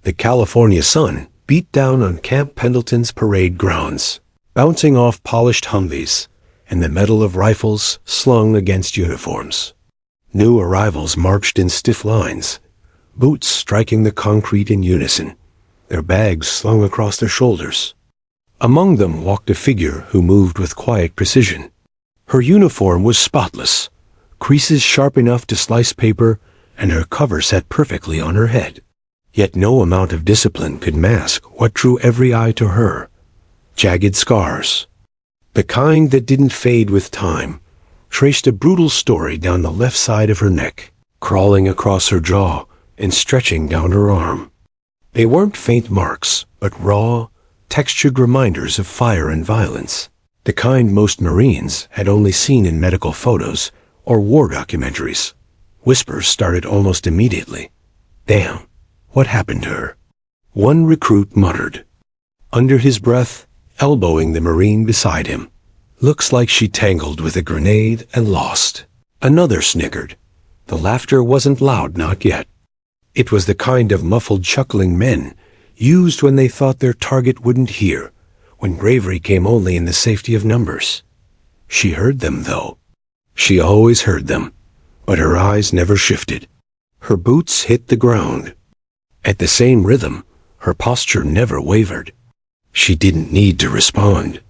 The California sun beat down on Camp Pendleton's parade grounds, bouncing off polished Humvees and the metal of rifles slung against uniforms. New arrivals marched in stiff lines, boots striking the concrete in unison, their bags slung across their shoulders. Among them walked a figure who moved with quiet precision. Her uniform was spotless, creases sharp enough to slice paper, and her cover set perfectly on her head. Yet no amount of discipline could mask what drew every eye to her: jagged scars. The kind that didn't fade with time, traced a brutal story down the left side of her neck, crawling across her jaw and stretching down her arm. They weren't faint marks, but raw, textured reminders of fire and violence, the kind most Marines had only seen in medical photos or war documentaries. Whispers started almost immediately. "Damn, what happened to her?" One recruit muttered, under his breath, elbowing the Marine beside him. "Looks like she tangled with a grenade and lost." Another snickered. The laughter wasn't loud, not yet. It was the kind of muffled chuckling men used when they thought their target wouldn't hear, when bravery came only in the safety of numbers. She heard them, though. She always heard them, but her eyes never shifted. Her boots hit the ground. At the same rhythm, her posture never wavered. She didn't need to respond.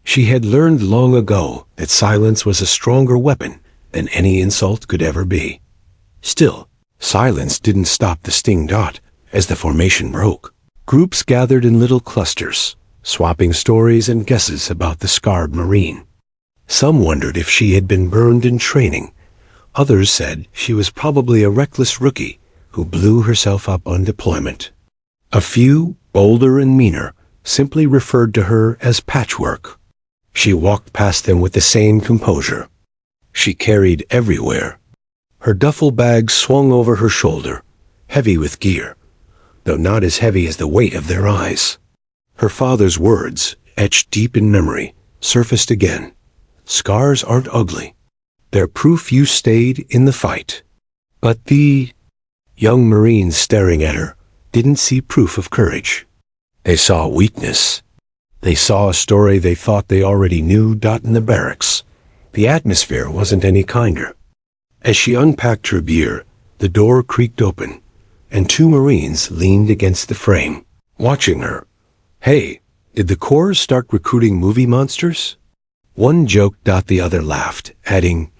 She had learned long ago that silence was a stronger weapon than any insult could ever be. Still, silence didn't stop the sting. As the formation broke, groups gathered in little clusters, swapping stories and guesses about the scarred Marine. Some wondered if she had been burned in training. Others said she was probably a reckless rookie who blew herself up on deployment. A few, bolder and meaner, simply referred to her as Patchwork. She walked past them with the same composure. She carried everywhere. Her duffel bag swung over her shoulder, heavy with gear, though not as heavy as the weight of their eyes. Her father's words, etched deep in memory, surfaced again. "Scars aren't ugly. They're proof you stayed in the fight." But the young Marines staring at her didn't see proof of courage. They saw weakness. They saw a story they thought they already knew. In the barracks, the atmosphere wasn't any kinder. As she unpacked her gear, the door creaked open, and two Marines leaned against the frame, watching her. "Hey, did the Corps start recruiting movie monsters?" One joked. The other laughed, adding,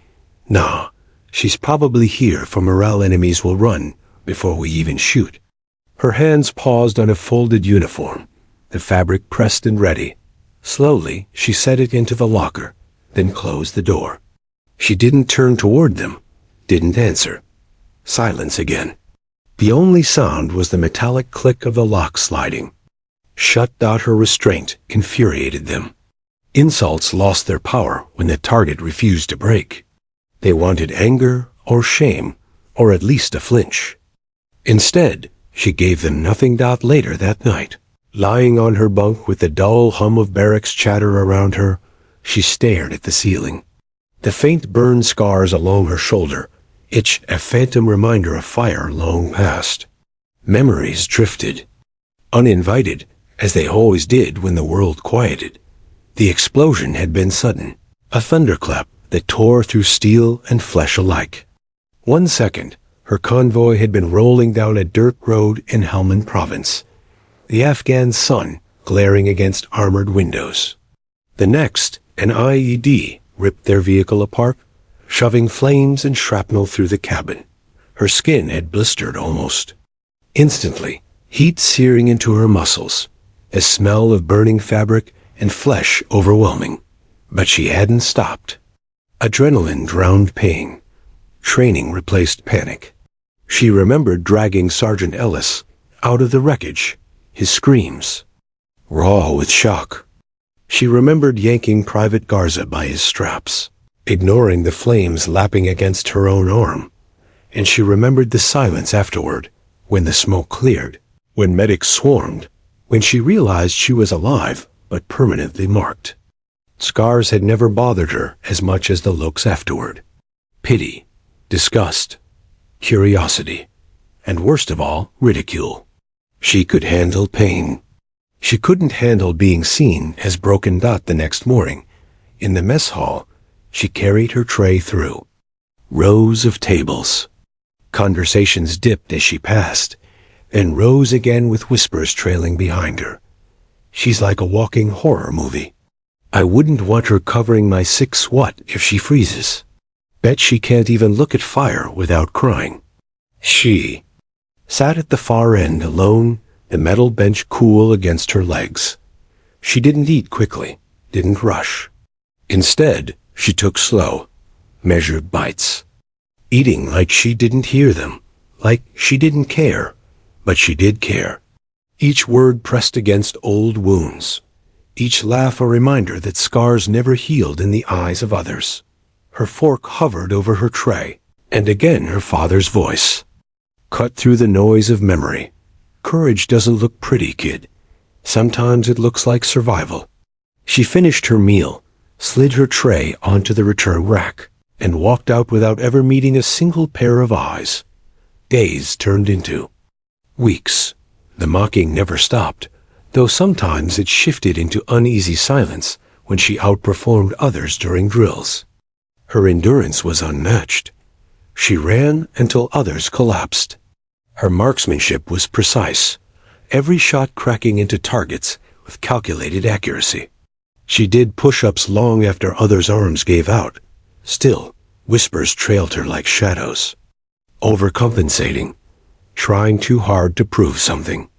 "Nah, she's probably here for morale. Enemies will run before we even shoot." Her hands paused on a folded uniform, the fabric pressed and ready. Slowly, she set it into the locker, then closed the door. She didn't turn toward them, didn't answer. Silence again. The only sound was the metallic click of the lock sliding. Shut. Her restraint infuriated them. Insults lost their power when the target refused to break. They wanted anger or shame, or at least a flinch. Instead, she gave them nothing. Later that night, lying on her bunk with the dull hum of barracks chatter around her, she stared at the ceiling. The faint burn scars along her shoulder itched, a phantom reminder of fire long past. Memories drifted, uninvited, as they always did when the world quieted. The explosion had been sudden, a thunderclap that tore through steel and flesh alike. 1 second, her convoy had been rolling down a dirt road in Helmand Province, the Afghan sun glaring against armored windows. The next, an IED ripped their vehicle apart, shoving flames and shrapnel through the cabin. Her skin had blistered almost. Instantly, heat searing into her muscles, a smell of burning fabric and flesh overwhelming. But she hadn't stopped. Adrenaline drowned pain. Training replaced panic. She remembered dragging Sergeant Ellis out of the wreckage, his screams, raw with shock. She remembered yanking Private Garza by his straps, ignoring the flames lapping against her own arm. And she remembered the silence afterward, when the smoke cleared, when medics swarmed, when she realized she was alive but permanently marked. Scars had never bothered her as much as the looks afterward. Pity, disgust, curiosity, and worst of all, ridicule. She could handle pain. She couldn't handle being seen as Broken Dot the next morning. In the mess hall, she carried her tray through. Rows of tables. Conversations dipped as she passed, then rose again with whispers trailing behind her. She's like a walking horror movie. I wouldn't want her covering my 6 if she freezes. Bet she can't even look at fire without crying. She sat at the far end alone, the metal bench cool against her legs. She didn't eat quickly, didn't rush. Instead, she took slow, measured bites. Eating like she didn't hear them, like she didn't care, but she did care. Each word pressed against old wounds. Each laugh a reminder that scars never healed in the eyes of others. Her fork hovered over her tray, and again her father's voice. Cut through the noise of memory. Courage doesn't look pretty, kid. Sometimes it looks like survival. She finished her meal, slid her tray onto the return rack, and walked out without ever meeting a single pair of eyes. Days turned into weeks. The mocking never stopped, though sometimes it shifted into uneasy silence when she outperformed others during drills. Her endurance was unmatched. She ran until others collapsed. Her marksmanship was precise, every shot cracking into targets with calculated accuracy. She did push-ups long after others' arms gave out. Still, whispers trailed her like shadows. Overcompensating, trying too hard to prove something.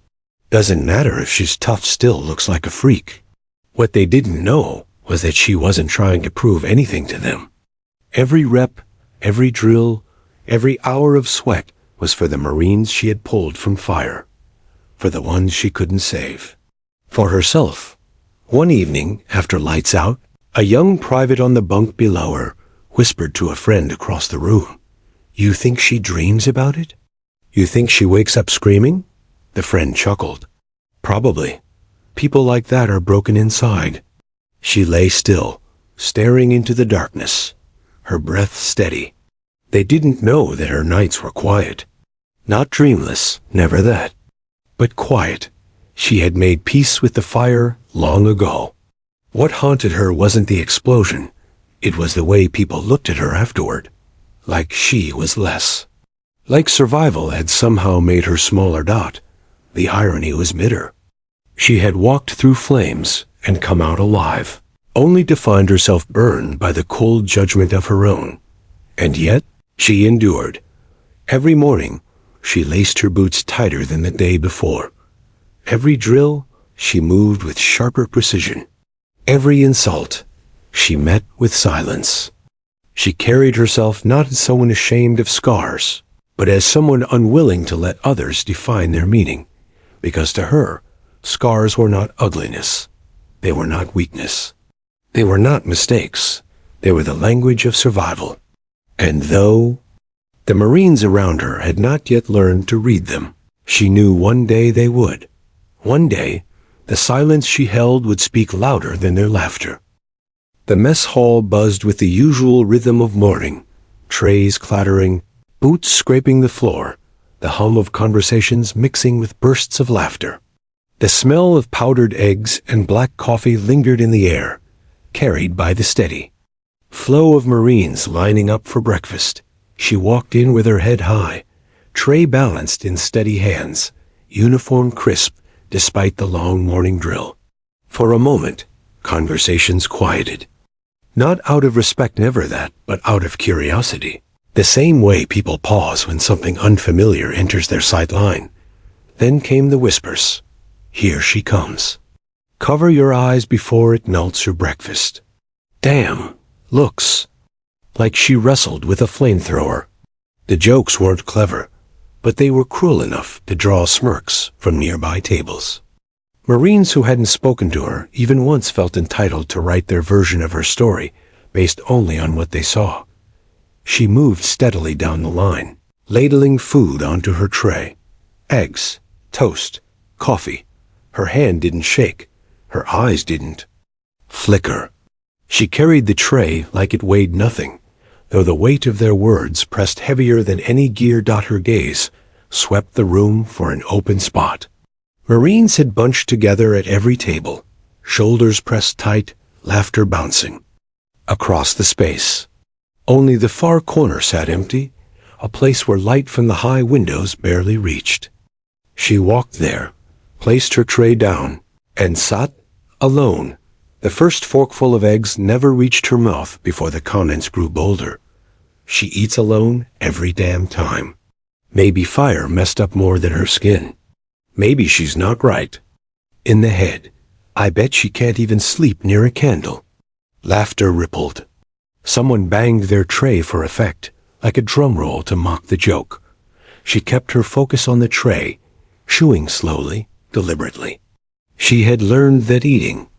Doesn't matter if she's tough, still looks like a freak. What they didn't know was that she wasn't trying to prove anything to them. Every rep, every drill, every hour of sweat was for the Marines she had pulled from fire, for the ones she couldn't save. For herself. One evening, after lights out, a young private on the bunk below her whispered to a friend across the room, "You think she dreams about it? You think she wakes up screaming?" The friend chuckled. "Probably. People like that are broken inside." She lay still, staring into the darkness, her breath steady. They didn't know that her nights were quiet. Not dreamless, never that. But quiet. She had made peace with the fire long ago. What haunted her wasn't the explosion. It was the way people looked at her afterward. Like she was less. Like survival had somehow made her smaller dot. The irony was bitter. She had walked through flames and come out alive, only to find herself burned by the cold judgment of her own. And yet, she endured. Every morning, she laced her boots tighter than the day before. Every drill, she moved with sharper precision. Every insult, she met with silence. She carried herself not as someone ashamed of scars, but as someone unwilling to let others define their meaning. Because to her, scars were not ugliness. They were not weakness. They were not mistakes. They were the language of survival. And though the Marines around her had not yet learned to read them, she knew one day they would. One day, the silence she held would speak louder than their laughter. The mess hall buzzed with the usual rhythm of morning, trays clattering, boots scraping the floor, the hum of conversations mixing with bursts of laughter. The smell of powdered eggs and black coffee lingered in the air, carried by the steady flow of Marines lining up for breakfast. She walked in with her head high, tray balanced in steady hands, uniform crisp despite the long morning drill. For a moment, conversations quieted. Not out of respect, never that, but out of curiosity. The same way people pause when something unfamiliar enters their sight line. Then came the whispers. "Here she comes. Cover your eyes before it melts your breakfast." Damn, looks like she wrestled with a flamethrower. The jokes weren't clever, but they were cruel enough to draw smirks from nearby tables. Marines who hadn't spoken to her even once felt entitled to write their version of her story based only on what they saw. She moved steadily down the line, ladling food onto her tray. Eggs, toast, coffee. Her hand didn't shake. Her eyes didn't flicker. She carried the tray like it weighed nothing, though the weight of their words pressed heavier than any gear. Her gaze swept the room for an open spot. Marines had bunched together at every table, shoulders pressed tight, laughter bouncing across the space. Only the far corner sat empty, a place where light from the high windows barely reached. She walked there, placed her tray down, and sat alone. The first forkful of eggs never reached her mouth before the contents grew bolder. She eats alone every damn time. Maybe fire messed up more than her skin. Maybe she's not right. In the head, I bet she can't even sleep near a candle. Laughter rippled. Someone banged their tray for effect, like a drum roll to mock the joke. She kept her focus on the tray, chewing slowly, deliberately. She had learned that eating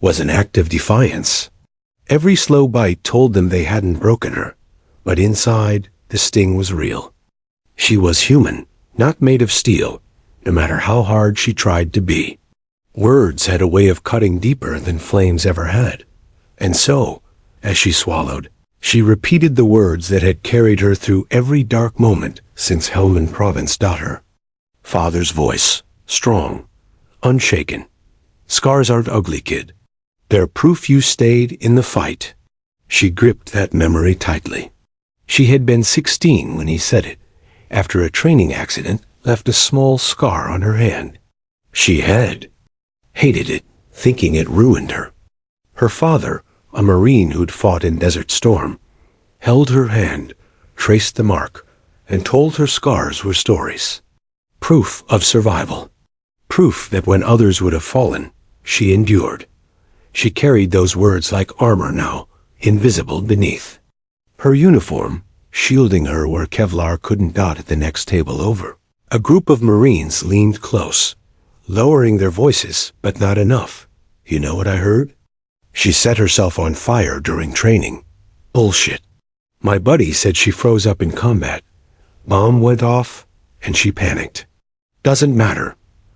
was an act of defiance. Every slow bite told them they hadn't broken her, but inside, the sting was real. She was human, not made of steel, no matter how hard she tried to be. Words had a way of cutting deeper than flames ever had. And so, as she swallowed, she repeated the words that had carried her through every dark moment since Helmand Province taught her. Father's voice, strong, unshaken. Scars aren't ugly, kid. They're proof you stayed in the fight. She gripped that memory tightly. She had been 16 when he said it, after a training accident left a small scar on her hand. She had hated it, thinking it ruined her. Her father, a Marine who'd fought in Desert Storm, held her hand, traced the mark, and told her scars were stories. Proof of survival. Proof that when others would have fallen, she endured. She carried those words like armor now, invisible beneath. Her uniform, shielding her where Kevlar couldn't dot at the next table over. A group of Marines leaned close, lowering their voices, but not enough. You know what I heard? She set herself on fire during training. Bullshit. My buddy said she froze up in combat. Bomb went off, and she panicked. Doesn't matter.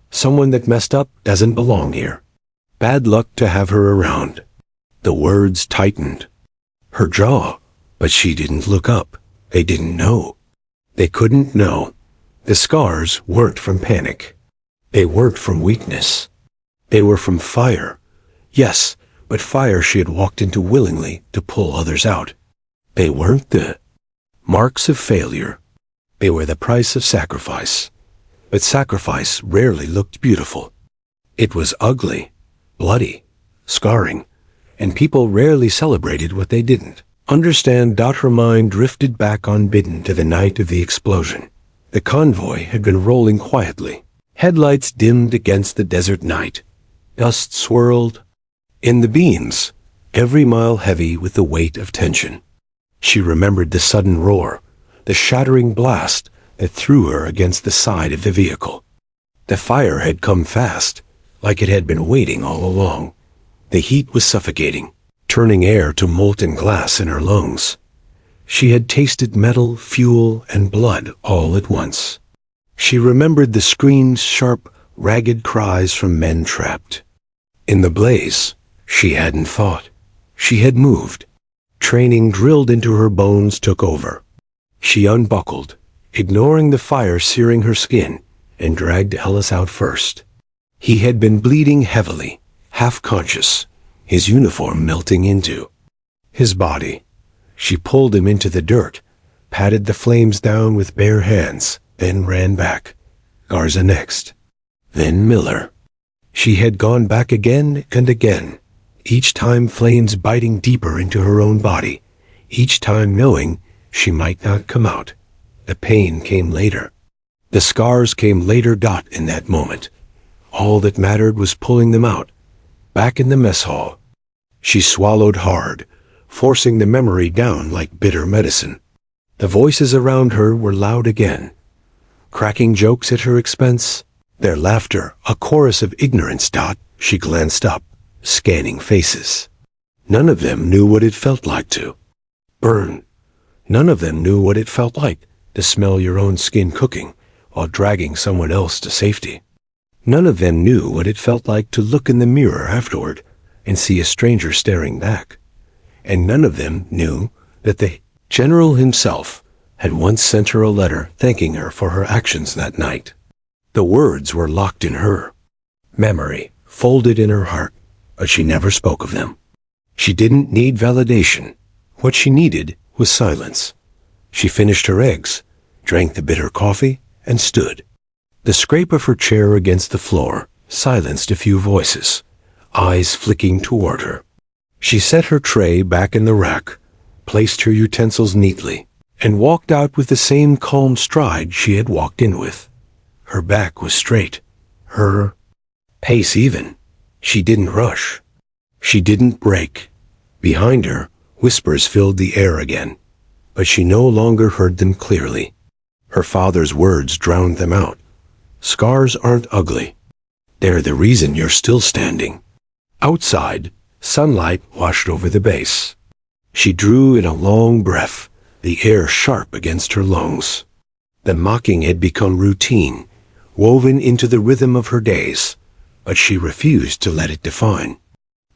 Someone that messed up doesn't belong here. Bad luck to have her around. The words tightened. Her jaw, but she didn't look up. They didn't know. They couldn't know. The scars weren't from panic. They weren't from weakness. They were from fire. Yes, but fire she had walked into willingly to pull others out. They weren't the marks of failure. They were the price of sacrifice. But sacrifice rarely looked beautiful. It was ugly, bloody, scarring, and people rarely celebrated what they didn't understand. Her mind drifted back unbidden to the night of the explosion. The convoy had been rolling quietly. Headlights dimmed against the desert night. Dust swirled in the beams, every mile heavy with the weight of tension. She remembered the sudden roar, the shattering blast that threw her against the side of the vehicle. The fire had come fast, like it had been waiting all along. The heat was suffocating, turning air to molten glass in her lungs. She had tasted metal, fuel, and blood all at once. She remembered the screams, sharp, ragged cries from men trapped. In the blaze, she hadn't fought. She had moved. Training drilled into her bones took over. She unbuckled, ignoring the fire searing her skin, and dragged Ellis out first. He had been bleeding heavily, half-conscious, his uniform melting into his body. She pulled him into the dirt, patted the flames down with bare hands, then ran back. Garza next. Then Miller. She had gone back again and again, each time flames biting deeper into her own body, each time knowing she might not come out. The pain came later. The scars came later. In that moment, all that mattered was pulling them out. Back in the mess hall, she swallowed hard, forcing the memory down like bitter medicine. The voices around her were loud again, cracking jokes at her expense, their laughter a chorus of ignorance. She glanced up, scanning faces. None of them knew what it felt like to burn. None of them knew what it felt like to smell your own skin cooking while dragging someone else to safety. None of them knew what it felt like to look in the mirror afterward and see a stranger staring back. And none of them knew that the general himself had once sent her a letter thanking her for her actions that night. The words were locked in her memory, folded in her heart, but she never spoke of them. She didn't need validation. What she needed was silence. She finished her eggs, drank the bitter coffee, and stood. The scrape of her chair against the floor silenced a few voices, eyes flicking toward her. She set her tray back in the rack, placed her utensils neatly, and walked out with the same calm stride she had walked in with. Her back was straight, her pace even. She didn't rush. She didn't break. Behind her, whispers filled the air again, but she no longer heard them clearly. Her father's words drowned them out. Scars aren't ugly. They're the reason you're still standing. Outside, sunlight washed over the base. She drew in a long breath, the air sharp against her lungs. The mocking had become routine, woven into the rhythm of her days, but she refused to let it define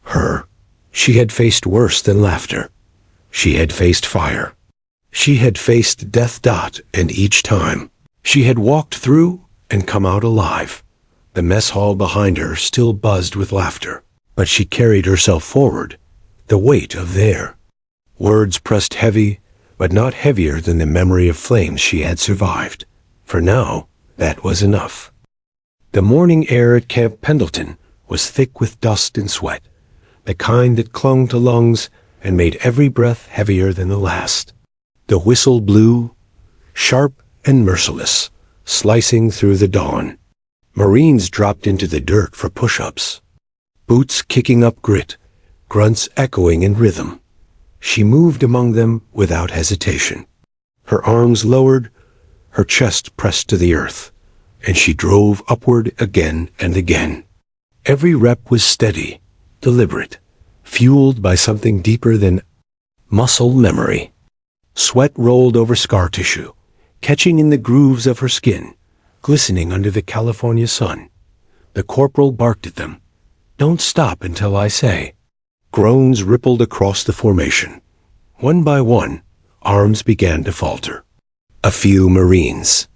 her. She had faced worse than laughter. She had faced fire. She had faced death. And each time, she had walked through and come out alive. The mess hall behind her still buzzed with laughter, but she carried herself forward, the weight of their words pressed heavy, but not heavier than the memory of flames she had survived. For now, that was enough. The morning air at Camp Pendleton was thick with dust and sweat, the kind that clung to lungs and made every breath heavier than the last. The whistle blew, sharp and merciless, slicing through the dawn. Marines dropped into the dirt for push-ups, boots kicking up grit, grunts echoing in rhythm. She moved among them without hesitation. Her arms lowered, her chest pressed to the earth, and she drove upward again and again. Every rep was steady, deliberate, fueled by something deeper than muscle memory. Sweat rolled over scar tissue, catching in the grooves of her skin, glistening under the California sun. The corporal barked at them. "Don't stop until I say." Groans rippled across the formation. One by one, arms began to falter. A few Marines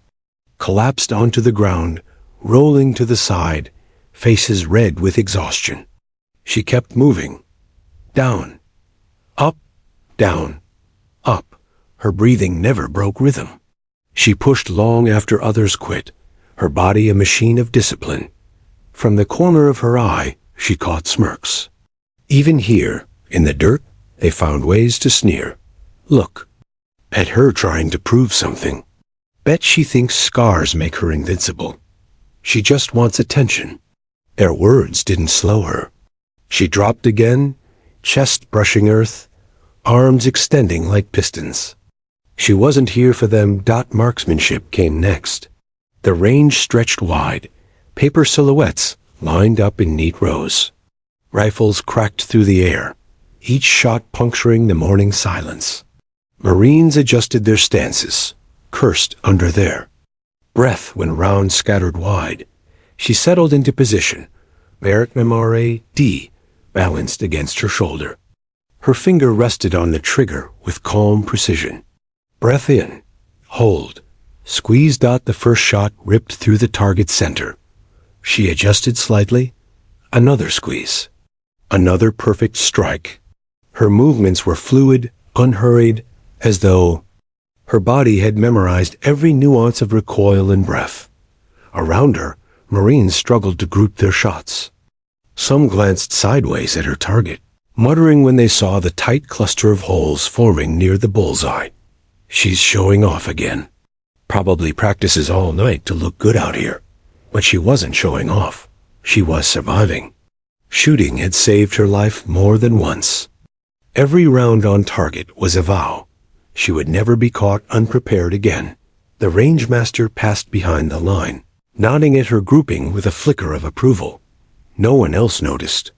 collapsed onto the ground, rolling to the side, faces red with exhaustion. She kept moving. Down, up, down, up. Her breathing never broke rhythm. She pushed long after others quit, her body a machine of discipline. From the corner of her eye, she caught smirks. Even here, in the dirt, they found ways to sneer. Look at her trying to prove something. Bet she thinks scars make her invincible. She just wants attention. Their words didn't slow her. She dropped again, chest brushing earth, arms extending like pistons. She wasn't here for them. Marksmanship came next. The range stretched wide, paper silhouettes lined up in neat rows. Rifles cracked through the air, each shot puncturing the morning silence. Marines adjusted their stances, cursed under their breath when rounds scattered wide. She settled into position, Barrett Memore D balanced against her shoulder. Her finger rested on the trigger with calm precision. Breath in, hold, squeeze. The first shot ripped through the target's center. She adjusted slightly. Another squeeze. Another perfect strike. Her movements were fluid, unhurried, as though her body had memorized every nuance of recoil and breath. Around her, Marines struggled to group their shots. Some glanced sideways at her target, muttering when they saw the tight cluster of holes forming near the bullseye. She's showing off again. Probably practices all night to look good out here. But she wasn't showing off. She was surviving. Shooting had saved her life more than once. Every round on target was a vow. She would never be caught unprepared again. The rangemaster passed behind the line, nodding at her grouping with a flicker of approval. No one else noticed.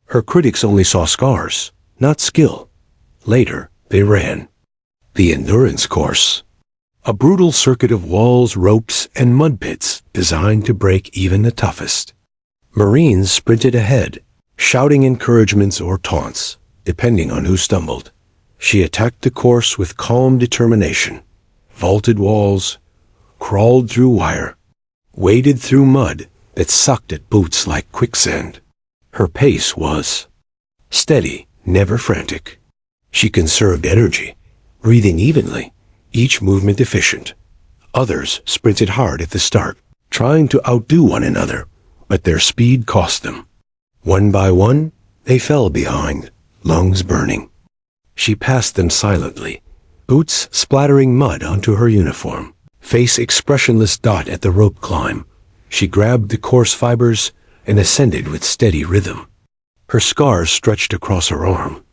Her critics only saw scars, not skill. Later, they ran the endurance course. A brutal circuit of walls, ropes, and mud pits designed to break even the toughest. Marines sprinted ahead, shouting encouragements or taunts, depending on who stumbled. She attacked the course with calm determination, vaulted walls, crawled through wire, waded through mud that sucked at boots like quicksand. Her pace was steady, never frantic. She conserved energy, breathing evenly, each movement efficient. Others sprinted hard at the start, trying to outdo one another, but their speed cost them. One by one, they fell behind, lungs burning. She passed them silently, boots splattering mud onto her uniform, face expressionless dot at the rope climb. She grabbed the coarse fibers and ascended with steady rhythm. Her scars stretched across her arm,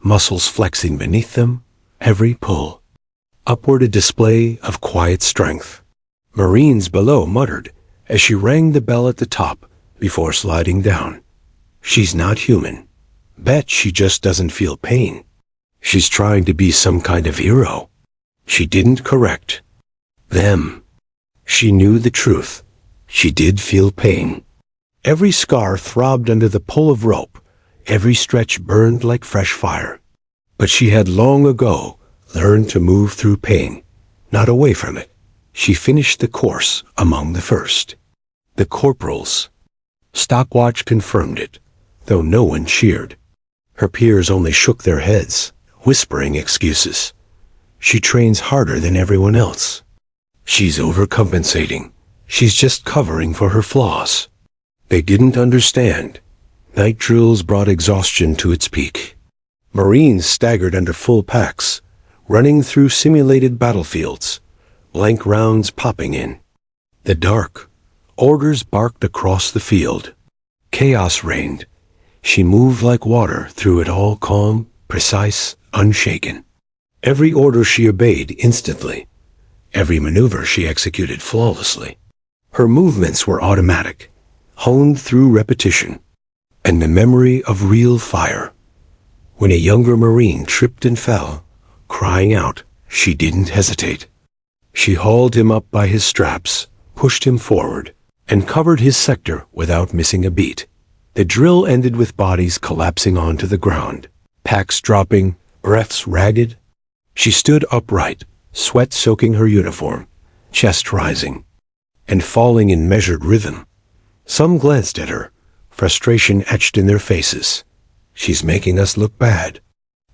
muscles flexing beneath them, every pull. Upward a display of quiet strength. Marines below muttered as she rang the bell at the top before sliding down. She's not human. Bet she just doesn't feel pain. She's trying to be some kind of hero. She didn't correct them. She knew the truth. She did feel pain. Every scar throbbed under the pull of rope. Every stretch burned like fresh fire. But she had long ago learned to move through pain, not away from it. She finished the course among the first. The corporals. Stockwatch confirmed it, though no one cheered. Her peers only shook their heads, whispering excuses. She trains harder than everyone else. She's overcompensating. She's just covering for her flaws. They didn't understand. Night drills brought exhaustion to its peak. Marines staggered under full packs, running through simulated battlefields, blank rounds popping in. The dark. Orders barked across the field. Chaos reigned. She moved like water through it all, calm, precise, unshaken. Every order she obeyed instantly. Every maneuver she executed flawlessly. Her movements were automatic, honed through repetition, and the memory of real fire. When a younger Marine tripped and fell, crying out, she didn't hesitate. She hauled him up by his straps, pushed him forward, and covered his sector without missing a beat. The drill ended with bodies collapsing onto the ground, packs dropping, breaths ragged. She stood upright, sweat soaking her uniform, chest rising, and falling in measured rhythm. Some glanced at her, frustration etched in their faces. She's making us look bad.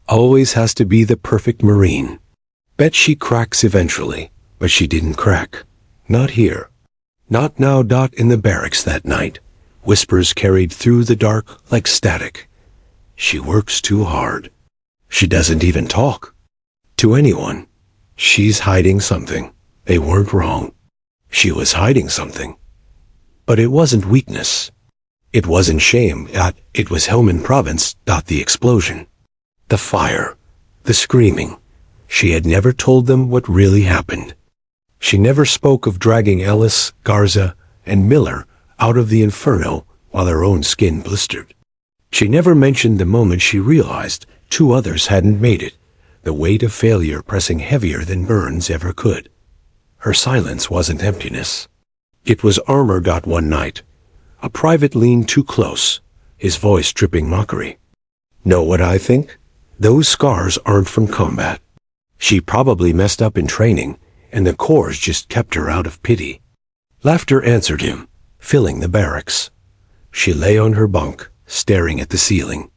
Always has to be the perfect Marine. Bet she cracks eventually, but she didn't crack. Not here. Not now. In the barracks that night, whispers carried through the dark like static. She works too hard. She doesn't even talk to anyone. She's hiding something. They weren't wrong. She was hiding something. But it wasn't weakness. It wasn't shame. It was Helmand Province. The explosion. The fire. The screaming. She had never told them what really happened. She never spoke of dragging Ellis, Garza, and Miller out of the inferno while her own skin blistered. She never mentioned the moment she realized 2 others hadn't made it, the weight of failure pressing heavier than Burns ever could. Her silence wasn't emptiness. It was armor. One night, a private leaned too close, his voice dripping mockery. Know what I think? Those scars aren't from combat. She probably messed up in training, and the Corps just kept her out of pity. Laughter answered him, filling the barracks. She lay on her bunk, staring at the ceiling.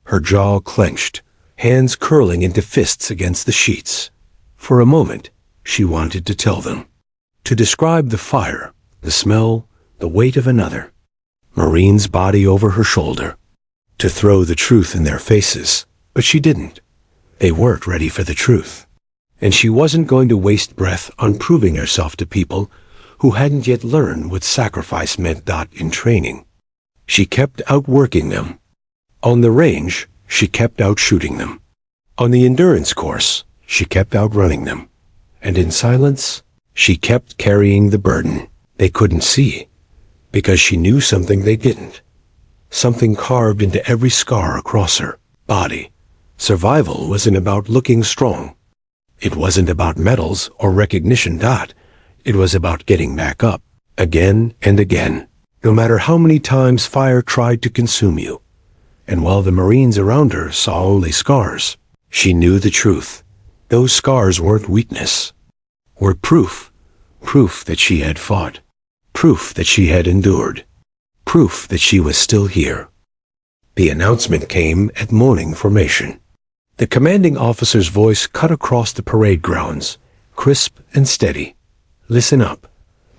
Her jaw clenched, hands curling into fists against the sheets. For a moment, she wanted to tell them. To describe the fire, the smell, the weight of another. Marine's body over her shoulder. To throw the truth in their faces, but she didn't. They weren't ready for the truth. And she wasn't going to waste breath on proving herself to people who hadn't yet learned what sacrifice meant. In training, she kept outworking them. On the range, she kept outshooting them. On the endurance course, she kept outrunning them. And in silence, she kept carrying the burden they couldn't see, because she knew something they didn't. Something carved into every scar across her body. Survival wasn't about looking strong. It wasn't about medals or recognition. It was about getting back up, again and again, no matter how many times fire tried to consume you. And while the Marines around her saw only scars, she knew the truth. Those scars weren't weakness, were proof that she had fought. Proof that she had endured. Proof that she was still here. The announcement came at morning formation. The commanding officer's voice cut across the parade grounds, crisp and steady. Listen up.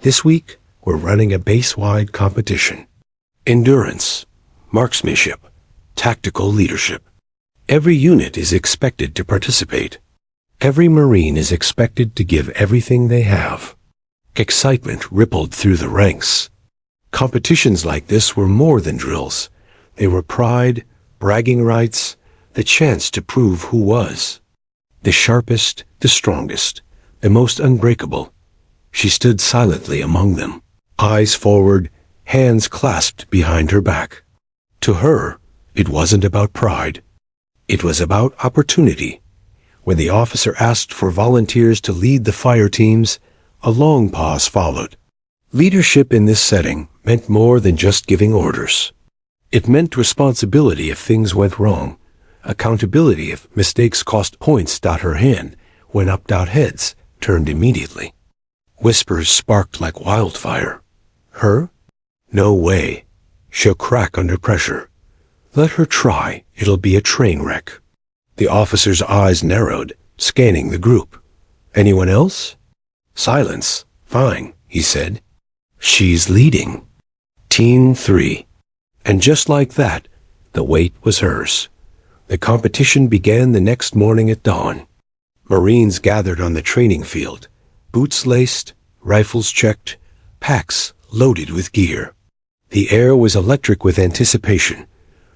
This week, we're running a base-wide competition. Endurance, marksmanship, tactical leadership. Every unit is expected to participate. Every Marine is expected to give everything they have. Excitement rippled through the ranks. Competitions like this were more than drills. They were pride, bragging rights, the chance to prove who was. The sharpest, the strongest, the most unbreakable. She stood silently among them, eyes forward, hands clasped behind her back. To her, it wasn't about pride. It was about opportunity. When the officer asked for volunteers to lead the fire teams, a long pause followed. Leadership in this setting meant more than just giving orders. It meant responsibility if things went wrong, accountability if mistakes cost points. Her hand, when up, heads turned immediately. Whispers sparked like wildfire. Her? No way. She'll crack under pressure. Let her try. It'll be a train wreck. The officer's eyes narrowed, scanning the group. Anyone else? Silence. Fine, he said. She's leading. Team 3. And just like that, the weight was hers. The competition began the next morning at dawn. Marines gathered on the training field, boots laced, rifles checked, packs loaded with gear. The air was electric with anticipation.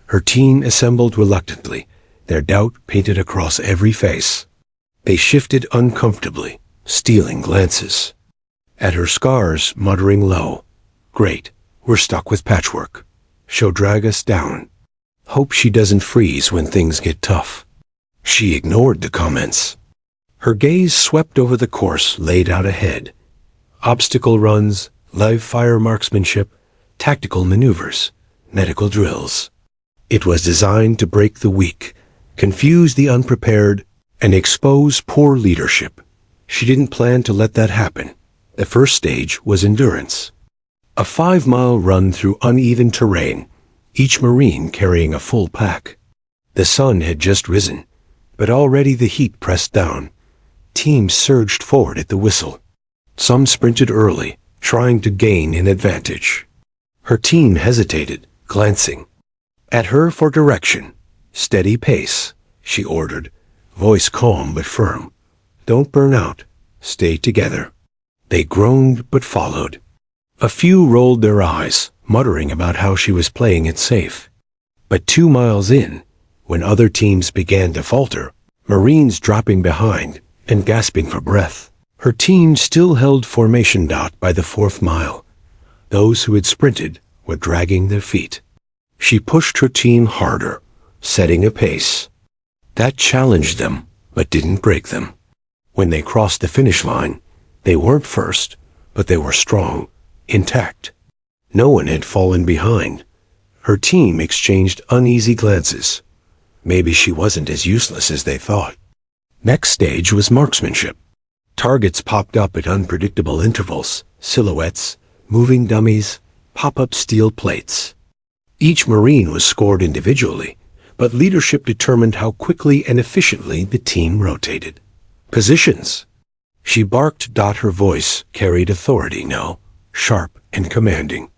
Her team assembled reluctantly, their doubt painted across every face. They shifted uncomfortably, stealing glances. At her scars, muttering low, "Great, we're stuck with patchwork. She'll drag us down. Hope she doesn't freeze when things get tough." She ignored the comments. Her gaze swept over the course laid out ahead. Obstacle runs, live fire marksmanship, tactical maneuvers, medical drills. It was designed to break the weak, confuse the unprepared, and expose poor leadership. She didn't plan to let that happen. The first stage was endurance. A 5-mile run through uneven terrain, each Marine carrying a full pack. The sun had just risen, but already the heat pressed down. Teams surged forward at the whistle. Some sprinted early, trying to gain an advantage. Her team hesitated, glancing at her for direction. "Steady pace," she ordered, voice calm but firm. "Don't burn out. Stay together." They groaned but followed. A few rolled their eyes, muttering about how she was playing it safe. But 2 miles in, when other teams began to falter, Marines dropping behind and gasping for breath, her team still held formation. By the 4th mile, those who had sprinted were dragging their feet. She pushed her team harder, setting a pace. That challenged them, but didn't break them. When they crossed the finish line, they weren't first, but they were strong, intact. No one had fallen behind. Her team exchanged uneasy glances. Maybe she wasn't as useless as they thought. Next stage was marksmanship. Targets popped up at unpredictable intervals, silhouettes, moving dummies, pop-up steel plates. Each Marine was scored individually, but leadership determined how quickly and efficiently the team rotated. Positions. She barked. Her voice carried authority now, sharp and commanding.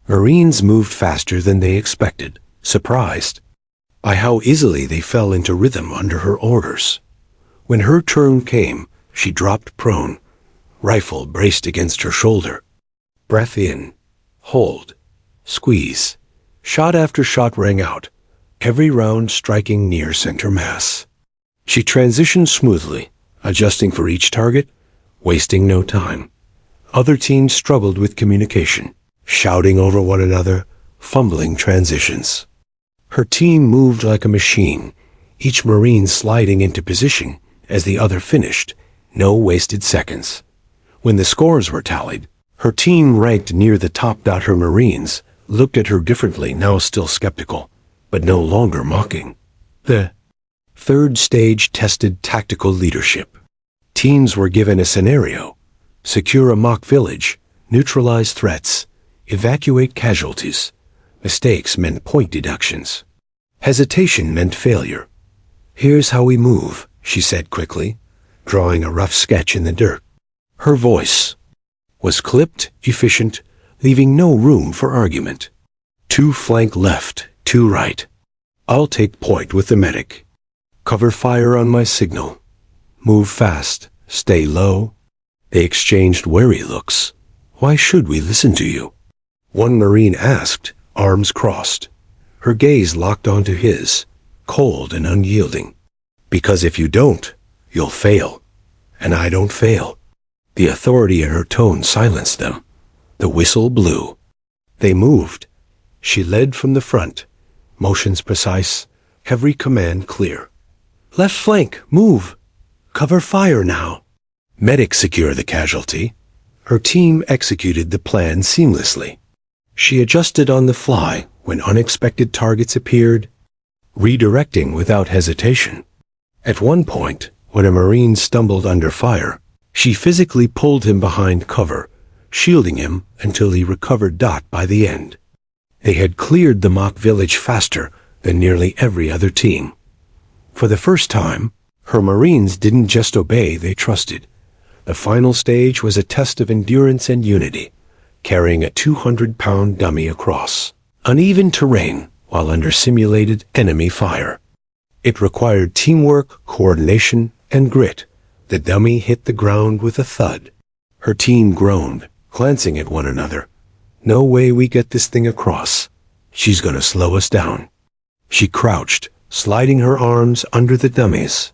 Marines moved faster than they expected, surprised by how easily they fell into rhythm under her orders. When her turn came, she dropped prone, rifle braced against her shoulder. Breath in, hold, squeeze. Shot after shot rang out, every round striking near center mass. She transitioned smoothly, adjusting for each target, wasting no time. Other teams struggled with communication, shouting over one another, fumbling transitions. Her team moved like a machine, each Marine sliding into position as the other finished, no wasted seconds. When the scores were tallied, her team ranked near the top. Her Marines looked at her differently, now still skeptical, but no longer mocking. The third stage tested tactical leadership. Teams were given a scenario: secure a mock village, neutralize threats, evacuate casualties. Mistakes meant point deductions. Hesitation meant failure. "Here's how we move," she said quickly, drawing a rough sketch in the dirt. Her voice was clipped, efficient, leaving no room for argument. "2 flank left, 2 right. I'll take point with the medic. Cover fire on my signal. Move fast, stay low." They exchanged wary looks. "Why should we listen to you?" One Marine asked, arms crossed. Her gaze locked onto his, cold and unyielding. "Because if you don't, you'll fail. And I don't fail." The authority in her tone silenced them. The whistle blew. They moved. She led from the front, motions precise, every command clear. "Left flank, move. Cover fire now." Medic secure the casualty. Her team executed the plan seamlessly. She adjusted on the fly when unexpected targets appeared, redirecting without hesitation. At one point, when a Marine stumbled under fire, she physically pulled him behind cover, shielding him until he recovered. By the end, they had cleared the mock village faster than nearly every other team. For the first time, her Marines didn't just obey, they trusted. The final stage was a test of endurance and unity, carrying a 200-pound dummy across uneven terrain while under simulated enemy fire. It required teamwork, coordination, and grit. The dummy hit the ground with a thud. Her team groaned, glancing at one another. "No way we get this thing across. She's gonna slow us down." She crouched, sliding her arms under the dummy's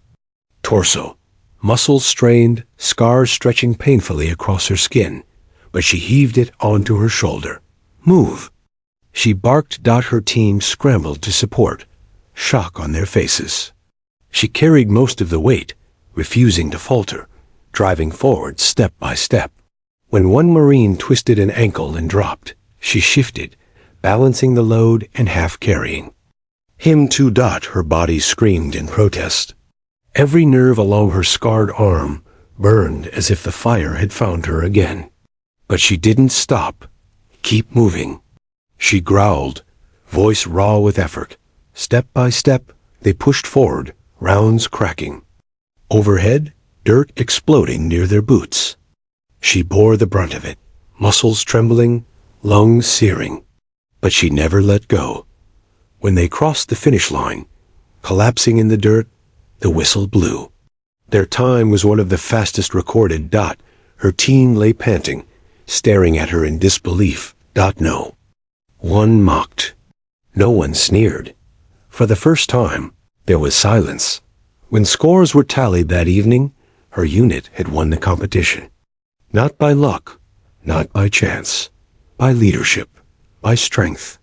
torso, muscles strained, scars stretching painfully across her skin, but she heaved it onto her shoulder. "Move." She barked. Her team scrambled to support, shock on their faces. She carried most of the weight, refusing to falter, driving forward step by step. When one Marine twisted an ankle and dropped, she shifted, balancing the load and half carrying him too. Her body screamed in protest. Every nerve along her scarred arm burned as if the fire had found her again. But she didn't stop. "Keep moving." She growled, voice raw with effort. Step by step, they pushed forward, rounds cracking. Overhead, dirt exploding near their boots. She bore the brunt of it, muscles trembling, lungs searing. But she never let go. When they crossed the finish line, collapsing in the dirt, the whistle blew. Their time was one of the fastest recorded. Her team lay panting, staring at her in disbelief. No one mocked. No one sneered. For the first time, there was silence. When scores were tallied that evening, her unit had won the competition. Not by luck, not by chance, by leadership, by strength,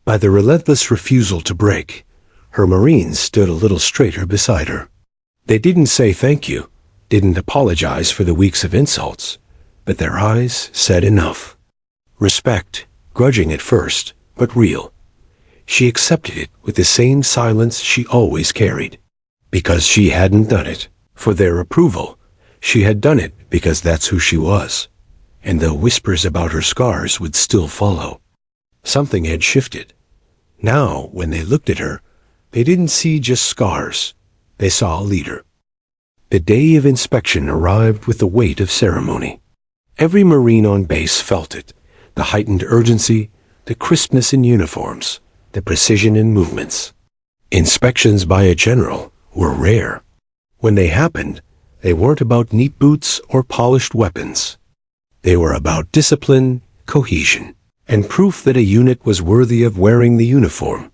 by the relentless refusal to break. Her Marines stood a little straighter beside her. They didn't say thank you, didn't apologize for the weeks of insults, but their eyes said enough. Respect, grudging at first, but real. She accepted it with the same silence she always carried. Because she hadn't done it for their approval. She had done it because that's who she was. And the whispers about her scars would still follow. Something had shifted. Now, when they looked at her, they didn't see just scars. They saw a leader. The day of inspection arrived with the weight of ceremony. Every Marine on base felt it. The heightened urgency, the crispness in uniforms, the precision in movements. Inspections by a general were rare. When they happened, they weren't about neat boots or polished weapons. They were about discipline, cohesion, and proof that a unit was worthy of wearing the uniform.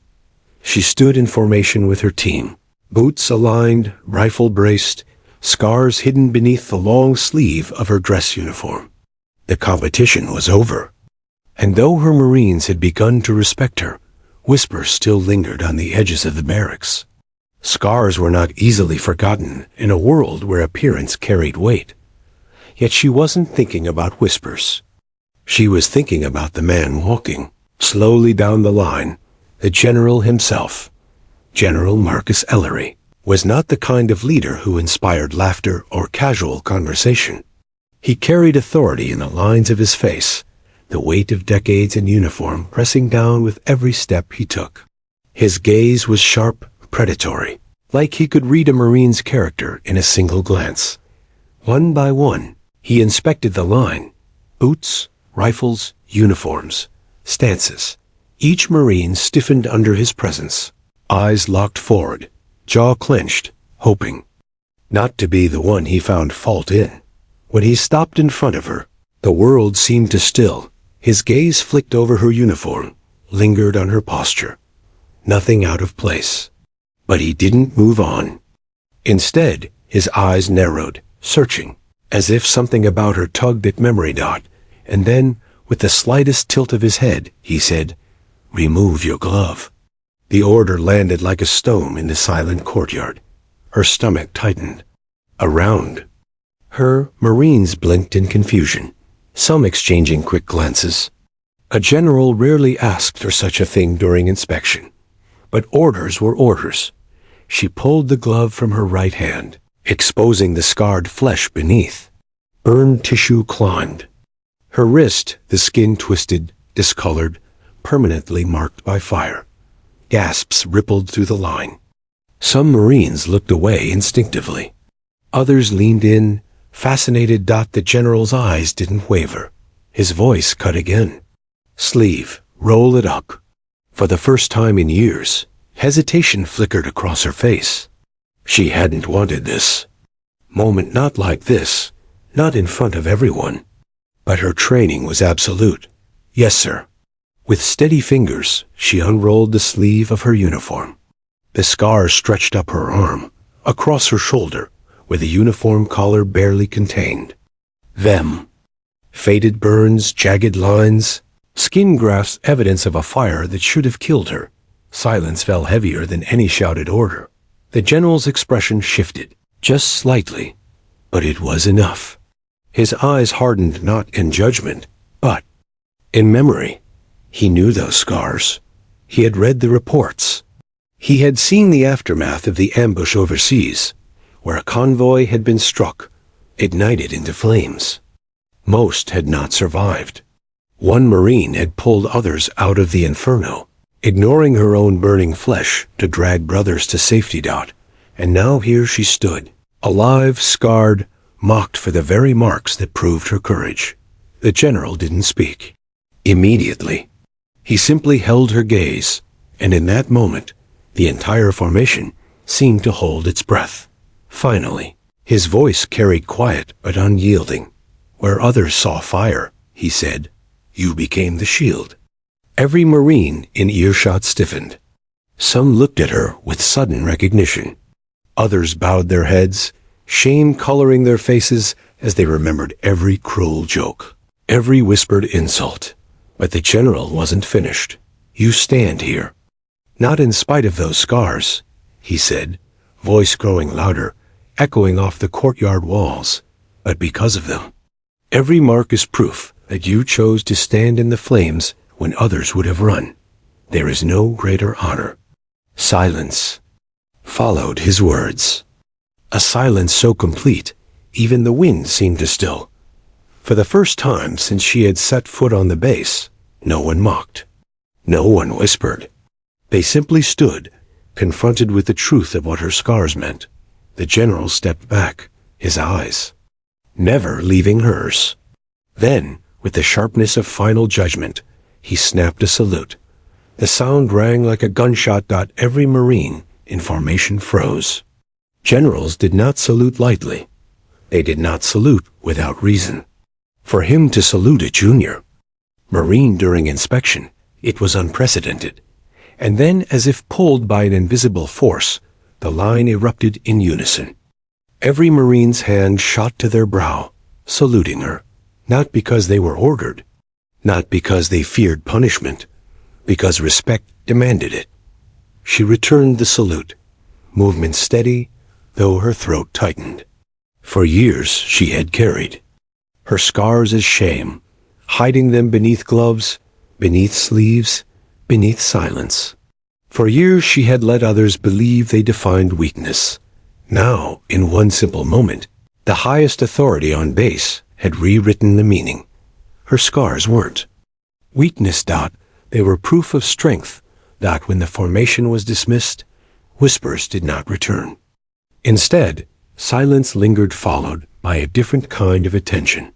She stood in formation with her team, boots aligned, rifle braced, scars hidden beneath the long sleeve of her dress uniform. The competition was over. And though her Marines had begun to respect her, whispers still lingered on the edges of the barracks. Scars were not easily forgotten in a world where appearance carried weight. Yet she wasn't thinking about whispers. She was thinking about the man walking slowly down the line. The general himself, General Marcus Ellery, was not the kind of leader who inspired laughter or casual conversation. He carried authority in the lines of his face, the weight of decades in uniform pressing down with every step he took. His gaze was sharp, predatory, like he could read a Marine's character in a single glance. One by one, he inspected the line: boots, rifles, uniforms, stances. Each Marine stiffened under his presence, eyes locked forward, jaw clenched, hoping not to be the one he found fault in. When he stopped in front of her, the world seemed to still. His gaze flicked over her uniform, lingered on her posture. Nothing out of place. But he didn't move on. Instead, his eyes narrowed, searching, as if something about her tugged at memory dot, and then, with the slightest tilt of his head, he said, "Remove your glove." The order landed like a stone in the silent courtyard. Her stomach tightened. Around her, Marines blinked in confusion, some exchanging quick glances. A general rarely asked for such a thing during inspection. But orders were orders. She pulled the glove from her right hand, exposing the scarred flesh beneath. Burned tissue climbed. Her wrist, the skin twisted, discolored, permanently marked by fire. Gasps rippled through the line. Some Marines looked away instinctively. Others leaned in, fascinated. The general's eyes didn't waver. His voice cut again. "Sleeve, roll it up." For the first time in years, hesitation flickered across her face. She hadn't wanted this moment, not like this, not in front of everyone. But her training was absolute. "Yes, sir." With steady fingers, she unrolled the sleeve of her uniform. The scar stretched up her arm, across her shoulder, where the uniform collar barely contained. Them. Faded burns, jagged lines, skin grafts, evidence of a fire that should have killed her. Silence fell heavier than any shouted order. The general's expression shifted, just slightly, but it was enough. His eyes hardened not in judgment, but in memory. He knew those scars. He had read the reports. He had seen the aftermath of the ambush overseas, where a convoy had been struck, ignited into flames. Most had not survived. One Marine had pulled others out of the inferno, ignoring her own burning flesh to drag brothers to safety. And now here she stood, alive, scarred, mocked for the very marks that proved her courage. The general didn't speak. Immediately, he simply held her gaze, and in that moment, the entire formation seemed to hold its breath. Finally, his voice carried quiet but unyielding. "Where others saw fire," he said, "you became the shield." Every Marine in earshot stiffened. Some looked at her with sudden recognition. Others bowed their heads, shame coloring their faces as they remembered every cruel joke, every whispered insult. But the general wasn't finished. "You stand here. Not in spite of those scars," he said, voice growing louder, echoing off the courtyard walls, "but because of them. Every mark is proof that you chose to stand in the flames when others would have run. There is no greater honor." Silence followed his words. A silence so complete, even the wind seemed to still. For the first time since she had set foot on the base, no one mocked. No one whispered. They simply stood, confronted with the truth of what her scars meant. The general stepped back, his eyes never leaving hers. Then, with the sharpness of final judgment, he snapped a salute. The sound rang like a gunshot. Every Marine in formation froze. Generals did not salute lightly. They did not salute without reason. For him to salute a junior Marine during inspection, it was unprecedented. And then, as if pulled by an invisible force, the line erupted in unison. Every Marine's hand shot to their brow, saluting her, not because they were ordered, not because they feared punishment, because respect demanded it. She returned the salute, movement steady, though her throat tightened. For years she had carried her scars as shame, hiding them beneath gloves, beneath sleeves, beneath silence. For years she had let others believe they defined weakness. Now, in one simple moment, the highest authority on base had rewritten the meaning. Her scars weren't weakness. They were proof of strength. When the formation was dismissed, whispers did not return. Instead, silence lingered, followed by a different kind of attention.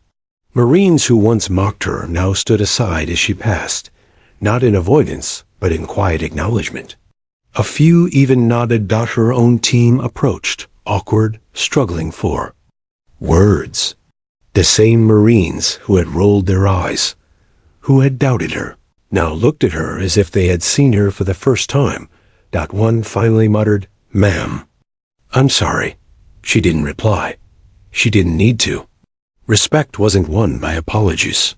Marines who once mocked her now stood aside as she passed, not in avoidance, but in quiet acknowledgement. A few even nodded. Her own team approached, awkward, struggling for words. The same Marines who had rolled their eyes, who had doubted her, now looked at her as if they had seen her for the first time. One finally muttered, "Ma'am." "I'm sorry." She didn't reply. She didn't need to. Respect wasn't won by apologies.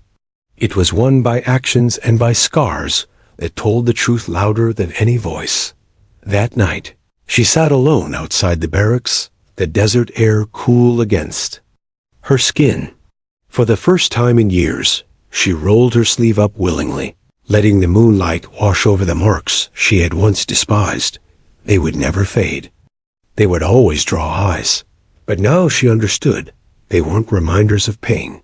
It was won by actions and by scars that told the truth louder than any voice. That night, she sat alone outside the barracks, the desert air cool against her skin. For the first time in years, she rolled her sleeve up willingly, letting the moonlight wash over the marks she had once despised. They would never fade. They would always draw eyes. But now she understood. They weren't reminders of pain.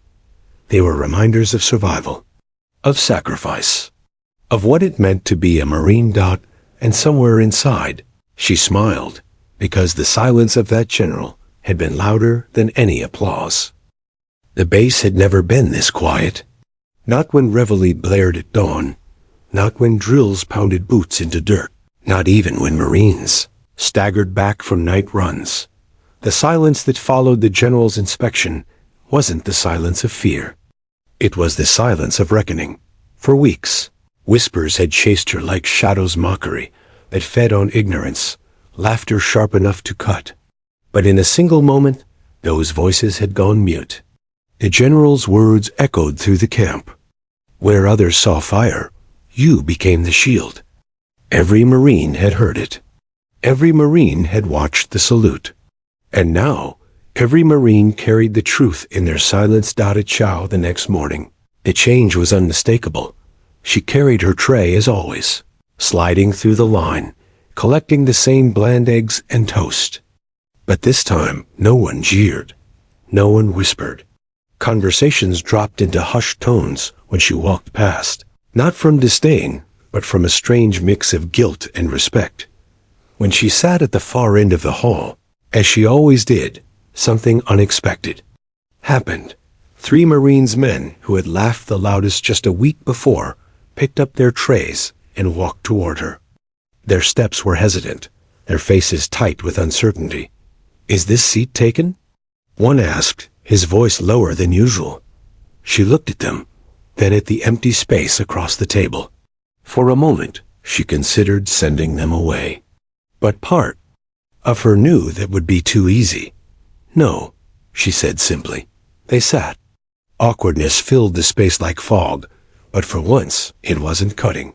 They were reminders of survival, of sacrifice, of what it meant to be a Marine. And somewhere inside, she smiled, because the silence of that general had been louder than any applause. The base had never been this quiet. Not when reveille blared at dawn, not when drills pounded boots into dirt, not even when Marines staggered back from night runs. The silence that followed the general's inspection wasn't the silence of fear. It was the silence of reckoning. For weeks, whispers had chased her like shadows' mockery that fed on ignorance, laughter sharp enough to cut. But in a single moment, those voices had gone mute. The general's words echoed through the camp. Where others saw fire, you became the shield. Every Marine had heard it. Every Marine had watched the salute. And now, every Marine carried the truth in their silence. At chow the next morning, the change was unmistakable. She carried her tray as always, sliding through the line, collecting the same bland eggs and toast. But this time, no one jeered. No one whispered. Conversations dropped into hushed tones when she walked past, not from disdain, but from a strange mix of guilt and respect. When she sat at the far end of the hall, as she always did, something unexpected happened. 3 Marines men who had laughed the loudest just a week before picked up their trays and walked toward her. Their steps were hesitant, their faces tight with uncertainty. "Is this seat taken?" one asked, his voice lower than usual. She looked at them, then at the empty space across the table. For a moment, she considered sending them away. But part of her knew that would be too easy. "No," she said simply. They sat. Awkwardness filled the space like fog, but for once it wasn't cutting.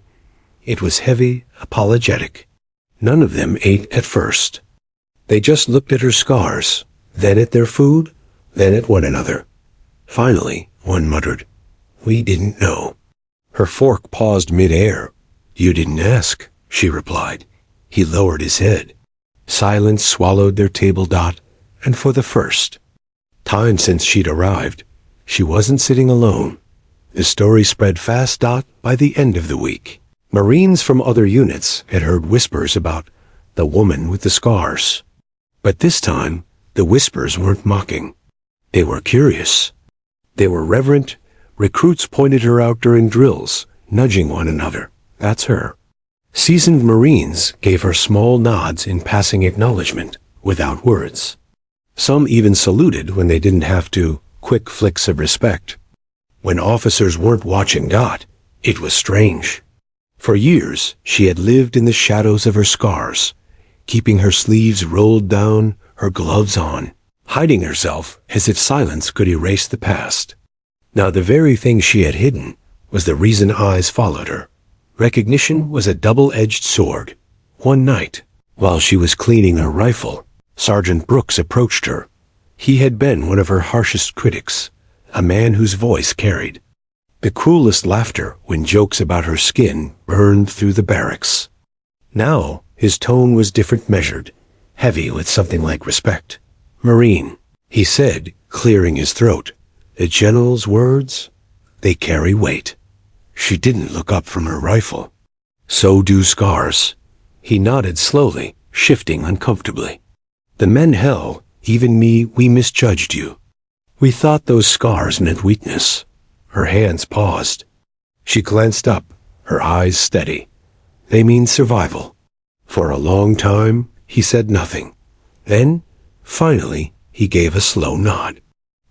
It was heavy, apologetic. None of them ate at first. They just looked at her scars, then at their food, then at one another. Finally, one muttered, "We didn't know." Her fork paused mid-air. "You didn't ask," she replied. He lowered his head. Silence swallowed their table. And for the first time since she'd arrived, she wasn't sitting alone. The story spread fast. By the end of the week, Marines from other units had heard whispers about the woman with the scars. But this time, the whispers weren't mocking. They were curious. They were reverent. Recruits pointed her out during drills, nudging one another. "That's her." Seasoned Marines gave her small nods in passing acknowledgement, without words. Some even saluted when they didn't have to, quick flicks of respect. When officers weren't watching. It was strange. For years, she had lived in the shadows of her scars, keeping her sleeves rolled down, her gloves on, hiding herself as if silence could erase the past. Now the very thing she had hidden was the reason eyes followed her. Recognition was a double-edged sword. One night, while she was cleaning her rifle, Sergeant Brooks approached her. He had been one of her harshest critics, a man whose voice carried the cruelest laughter when jokes about her skin burned through the barracks. Now, his tone was different, measured, heavy with something like respect. "Marine," he said, clearing his throat. The general's words, they carry weight. She didn't look up from her rifle. So do scars. He nodded slowly, shifting uncomfortably. The men hell, even me, we misjudged you. We thought those scars meant weakness. Her hands paused. She glanced up, her eyes steady. They mean survival. For a long time, he said nothing. Then, finally, he gave a slow nod.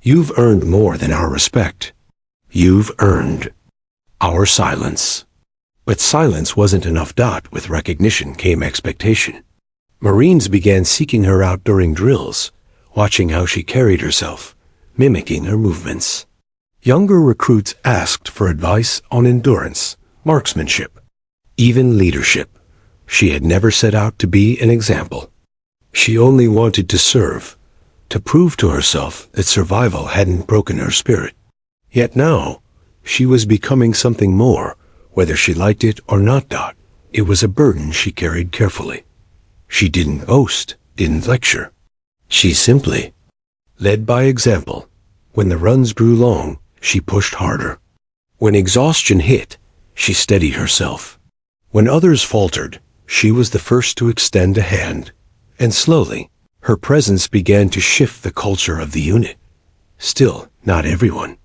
You've earned more than our respect. You've earned our silence. But silence wasn't enough. With recognition came expectation. Marines began seeking her out during drills, watching how she carried herself, mimicking her movements. Younger recruits asked for advice on endurance, marksmanship, even leadership. She had never set out to be an example. She only wanted to serve, to prove to herself that survival hadn't broken her spirit. Yet now, she was becoming something more, whether she liked it or not. It was a burden she carried carefully. She didn't boast, didn't lecture. She simply led by example. When the runs grew long, she pushed harder. When exhaustion hit, she steadied herself. When others faltered, she was the first to extend a hand. And slowly, her presence began to shift the culture of the unit. Still, not everyone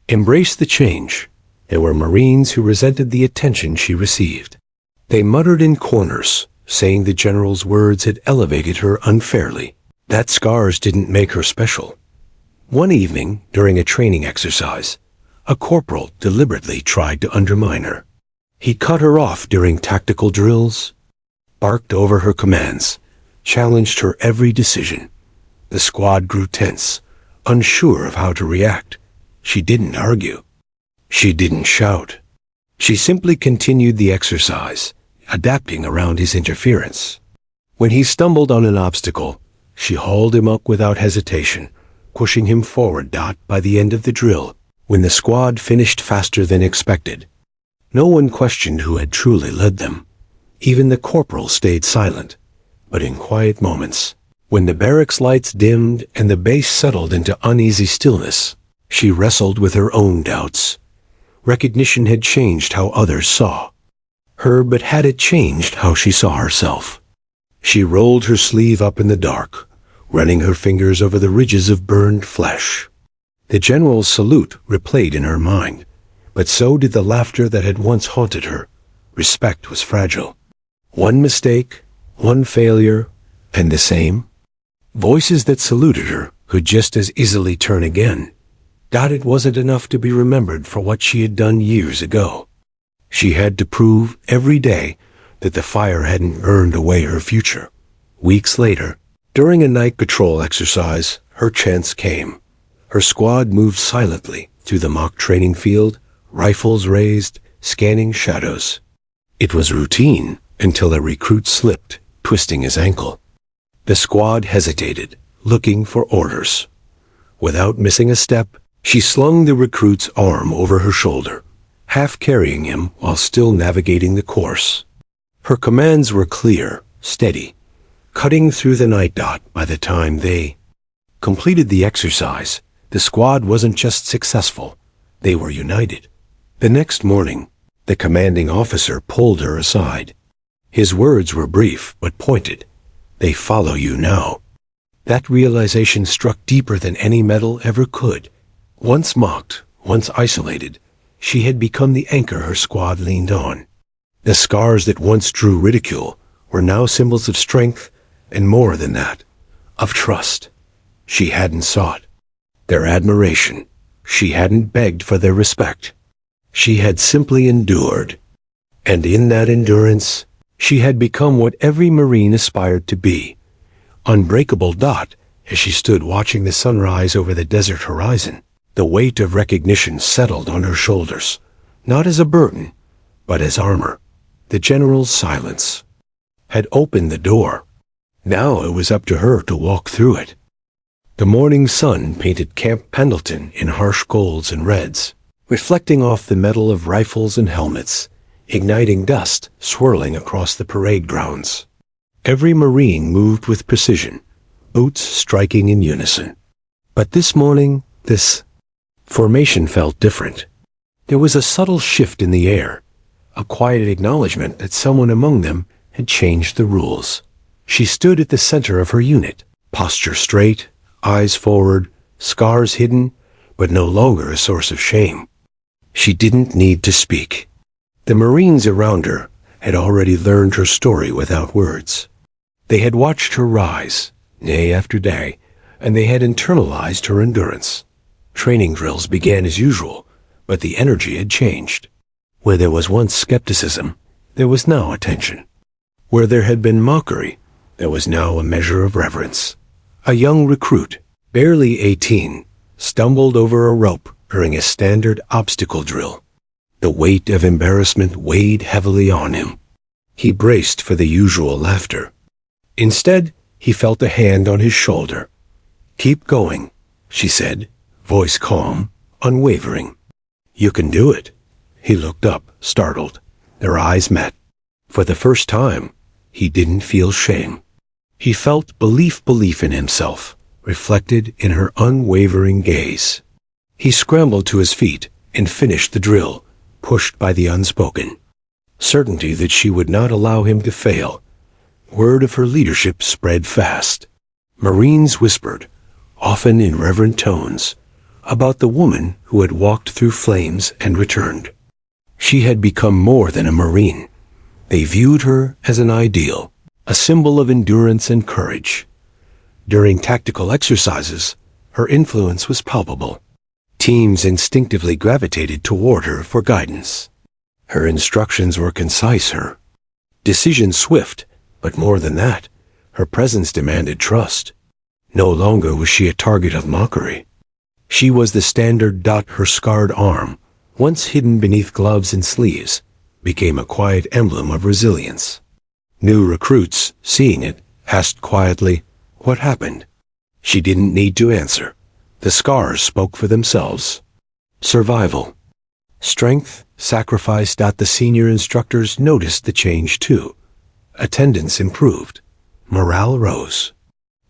embraced the change. There were Marines who resented the attention she received. They muttered in corners, saying the general's words had elevated her unfairly, that scars didn't make her special. One evening, during a training exercise, a corporal deliberately tried to undermine her. He cut her off during tactical drills, barked over her commands, challenged her every decision. The squad grew tense, unsure of how to react. She didn't argue. She didn't shout. She simply continued the exercise, adapting around his interference. When he stumbled on an obstacle, she hauled him up without hesitation, pushing him forward. By the end of the drill, when the squad finished faster than expected, no one questioned who had truly led them. Even the corporal stayed silent. But in quiet moments, when the barracks lights dimmed and the base settled into uneasy stillness, she wrestled with her own doubts. Recognition had changed how others saw her, but had it changed how she saw herself? She rolled her sleeve up in the dark, running her fingers over the ridges of burned flesh. The general's salute replayed in her mind, but so did the laughter that had once haunted her. Respect was fragile. One mistake, one failure, and the same. Voices that saluted her could just as easily turn again. It wasn't enough to be remembered for what she had done years ago. She had to prove every day that the fire hadn't burned away her future. Weeks later, during a night patrol exercise, her chance came. Her squad moved silently through the mock training field, rifles raised, scanning shadows. It was routine until a recruit slipped, twisting his ankle. The squad hesitated, looking for orders. Without missing a step, she slung the recruit's arm over her shoulder, half carrying him while still navigating the course. Her commands were clear, steady, cutting through the night. By the time they completed the exercise, the squad wasn't just successful, they were united. The next morning, the commanding officer pulled her aside. His words were brief but pointed. They follow you now. That realization struck deeper than any medal ever could. Once mocked, once isolated, she had become the anchor her squad leaned on. The scars that once drew ridicule were now symbols of strength, and more than that, of trust. She hadn't sought their admiration. She hadn't begged for their respect. She had simply endured. And in that endurance, she had become what every Marine aspired to be. Unbreakable. As she stood watching the sunrise over the desert horizon, the weight of recognition settled on her shoulders, not as a burden, but as armor. The general's silence had opened the door. Now it was up to her to walk through it. The morning sun painted Camp Pendleton in harsh golds and reds, reflecting off the metal of rifles and helmets, igniting dust swirling across the parade grounds. Every Marine moved with precision, boots striking in unison. But this morning, this Formation felt different. There was a subtle shift in the air, a quiet acknowledgement that someone among them had changed the rules. She stood at the center of her unit, posture straight, eyes forward, scars hidden, but no longer a source of shame. She didn't need to speak. The Marines around her had already learned her story without words. They had watched her rise, day after day, and they had internalized her endurance. Training drills began as usual, but the energy had changed. Where there was once skepticism, there was now attention. Where there had been mockery, there was now a measure of reverence. A young recruit, barely 18, stumbled over a rope during a standard obstacle drill. The weight of embarrassment weighed heavily on him. He braced for the usual laughter. Instead, he felt a hand on his shoulder. "Keep going," she said, voice calm, unwavering. "You can do it." He looked up, startled. Their eyes met. For the first time, he didn't feel shame. He felt belief in himself, reflected in her unwavering gaze. He scrambled to his feet and finished the drill, pushed by the unspoken. Certainty that she would not allow him to fail. Word of her leadership spread fast. Marines whispered, often in reverent tones, about the woman who had walked through flames and returned. She had become more than a Marine. They viewed her as an ideal, a symbol of endurance and courage. During tactical exercises, her influence was palpable. Teams instinctively gravitated toward her for guidance. Her instructions were concise, her decisions swift, but more than that, her presence demanded trust. No longer was she a target of mockery. She was the standard. Her scarred arm, once hidden beneath gloves and sleeves, became a quiet emblem of resilience. New recruits, seeing it, asked quietly, "What happened?" She didn't need to answer. The scars spoke for themselves. Survival. Strength, sacrifice. The senior instructors noticed the change too. Attendance improved. Morale rose.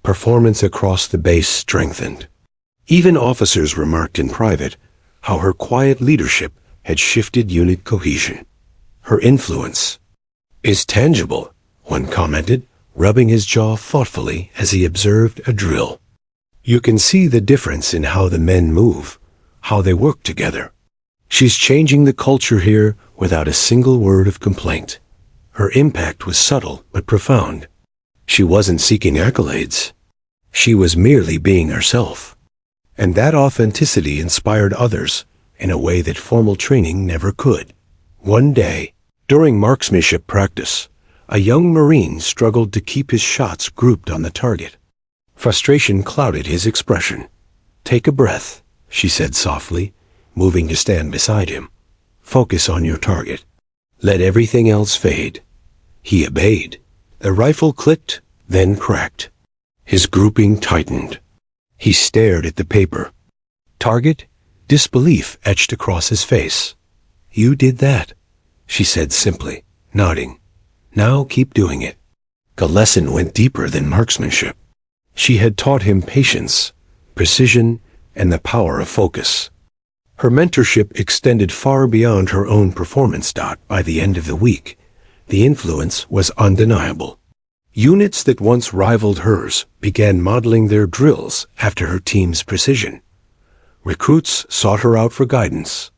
Performance across the base strengthened. Even officers remarked in private how her quiet leadership had shifted unit cohesion. Her influence is tangible, one commented, rubbing his jaw thoughtfully as he observed a drill. You can see the difference in how the men move, how they work together. She's changing the culture here without a single word of complaint. Her impact was subtle but profound. She wasn't seeking accolades. She was merely being herself. And that authenticity inspired others in a way that formal training never could. One day, during marksmanship practice, a young Marine struggled to keep his shots grouped on the target. Frustration clouded his expression. "Take a breath," she said softly, moving to stand beside him. "Focus on your target. Let everything else fade." He obeyed. The rifle clicked, then cracked. His grouping tightened. He stared at the paper. Target? Disbelief etched across his face. "You did that," she said simply, nodding. "Now keep doing it." The lesson went deeper than marksmanship. She had taught him patience, precision, and the power of focus. Her mentorship extended far beyond her own performance. By the end of the week, the influence was undeniable. Units that once rivaled hers began modeling their drills after her team's precision. Recruits sought her out for guidance.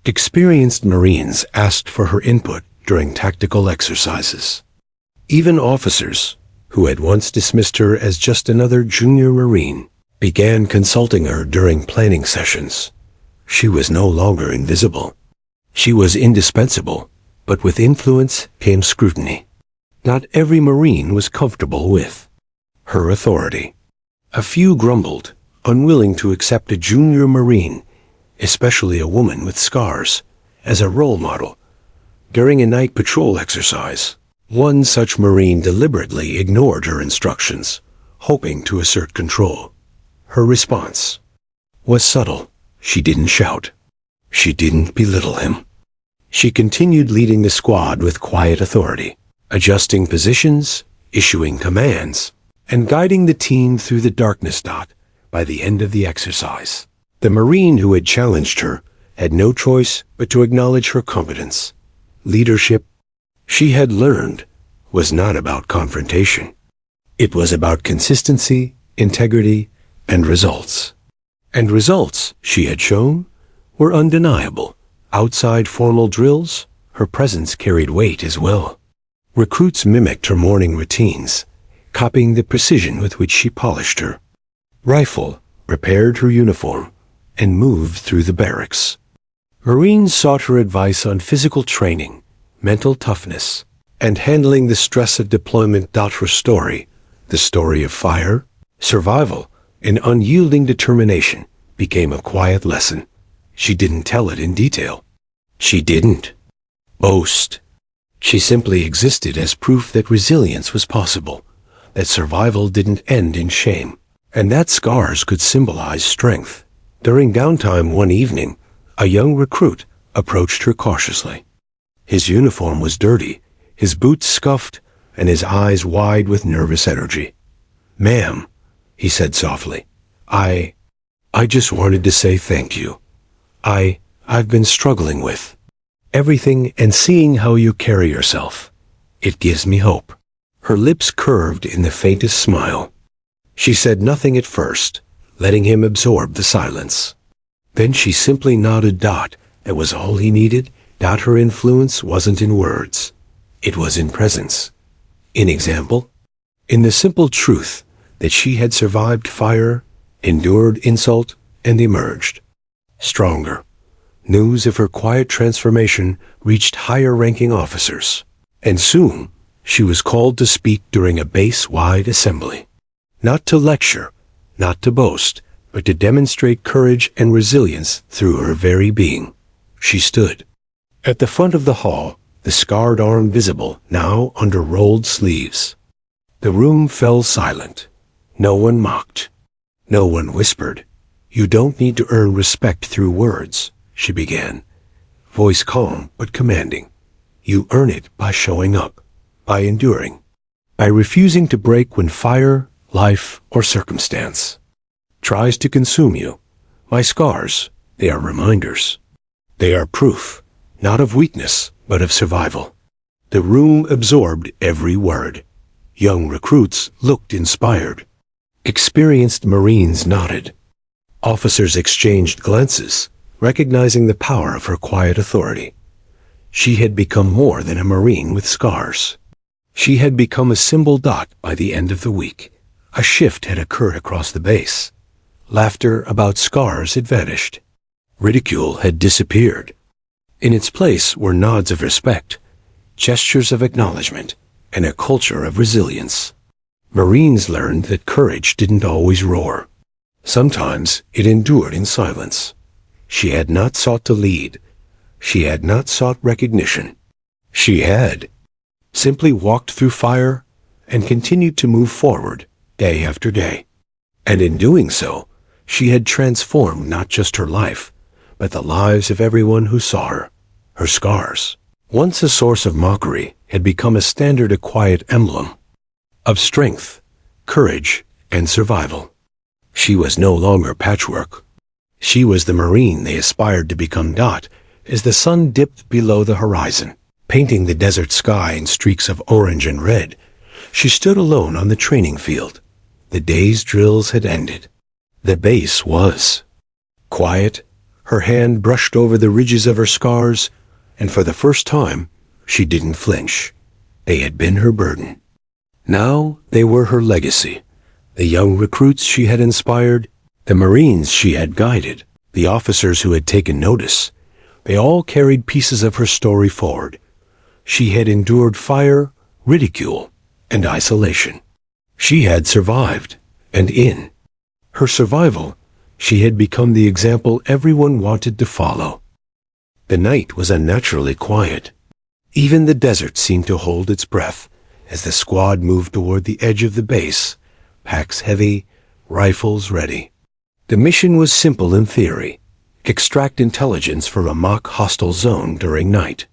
Experienced Marines asked for her input during tactical exercises. Even officers, who had once dismissed her as just another junior Marine, began consulting her during planning sessions. She was no longer invisible. She was indispensable, but with influence came scrutiny. Not every Marine was comfortable with her authority. A few grumbled, unwilling to accept a junior Marine, especially a woman with scars, as a role model. During a night patrol exercise, one such Marine deliberately ignored her instructions, hoping to assert control. Her response was subtle. She didn't shout. She didn't belittle him. She continued leading the squad with quiet authority, adjusting positions, issuing commands, and guiding the team through the darkness. By the end of the exercise, The Marine who had challenged her had no choice but to acknowledge her competence. Leadership, she had learned, was not about confrontation. It was about consistency, integrity, and results. And results, she had shown, were undeniable. Outside formal drills, her presence carried weight as well. Recruits mimicked her morning routines, copying the precision with which she polished her rifle, repaired her uniform, and moved through the barracks. Marines sought her advice on physical training, mental toughness, and handling the stress of deployment. Her story, the story of fire, survival, and unyielding determination, became a quiet lesson. She didn't tell it in detail. She didn't boast. She simply existed as proof that resilience was possible, that survival didn't end in shame, and that scars could symbolize strength. During downtime one evening, a young recruit approached her cautiously. His uniform was dirty, his boots scuffed, and his eyes wide with nervous energy. "Ma'am," he said softly, I just wanted to say thank you. I've been struggling with everything, and seeing how you carry yourself, it gives me hope." Her lips curved in the faintest smile. She said nothing at first, letting him absorb the silence. Then she simply nodded. That was all he needed. Her influence wasn't in words. It was in presence, in example, in the simple truth that she had survived fire, endured insult, and emerged stronger. News of her quiet transformation reached higher-ranking officers, and soon she was called to speak during a base-wide assembly. Not to lecture, not to boast, but to demonstrate courage and resilience through her very being. She stood at the front of the hall, the scarred arm visible now under rolled sleeves. The room fell silent. No one mocked. No one whispered. "You don't need to earn respect through words," she began, voice calm but commanding. "You earn it by showing up, by enduring, by refusing to break when fire, life, or circumstance tries to consume you. My scars, they are reminders. They are proof, not of weakness, but of survival." The room absorbed every word. Young recruits looked inspired. Experienced Marines nodded. Officers exchanged glances, recognizing the power of her quiet authority. She had become more than a Marine with scars. She had become a symbol. By the end of the week, a shift had occurred across the base. Laughter about scars had vanished. Ridicule had disappeared. In its place were nods of respect, gestures of acknowledgement, and a culture of resilience. Marines learned that courage didn't always roar. Sometimes it endured in silence. She had not sought to lead. She had not sought recognition. She had simply walked through fire and continued to move forward day after day. And in doing so, she had transformed not just her life, but the lives of everyone who saw her. Her scars, once a source of mockery, had become a standard, a quiet emblem of strength, courage, and survival. She was no longer patchwork. She was the Marine they aspired to become. As the sun dipped below the horizon, painting the desert sky in streaks of orange and red, she stood alone on the training field. The day's drills had ended. The base was quiet. Her hand brushed over the ridges of her scars, and for the first time, she didn't flinch. They had been her burden. Now they were her legacy. The young recruits she had inspired, the Marines she had guided, the officers who had taken notice, they all carried pieces of her story forward. She had endured fire, ridicule, and isolation. She had survived, and in her survival, she had become the example everyone wanted to follow. The night was unnaturally quiet. Even the desert seemed to hold its breath as the squad moved toward the edge of the base, packs heavy, rifles ready. The mission was simple in theory: extract intelligence from a mock hostile zone during night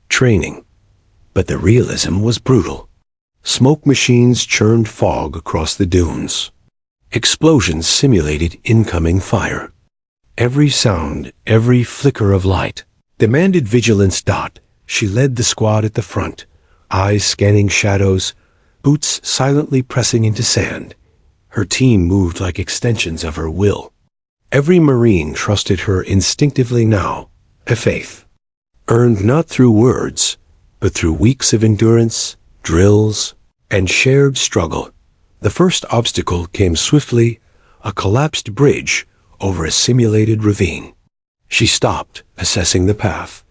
training. But the realism was brutal. Smoke machines churned fog across the dunes. Explosions simulated incoming fire. Every sound, every flicker of light demanded vigilance. She led the squad at the front, eyes scanning shadows, boots silently pressing into sand. Her team moved like extensions of her will. Every Marine trusted her instinctively now, a faith earned not through words, but through weeks of endurance, drills, and shared struggle. The first obstacle came swiftly, a collapsed bridge over a simulated ravine. She stopped, assessing the path.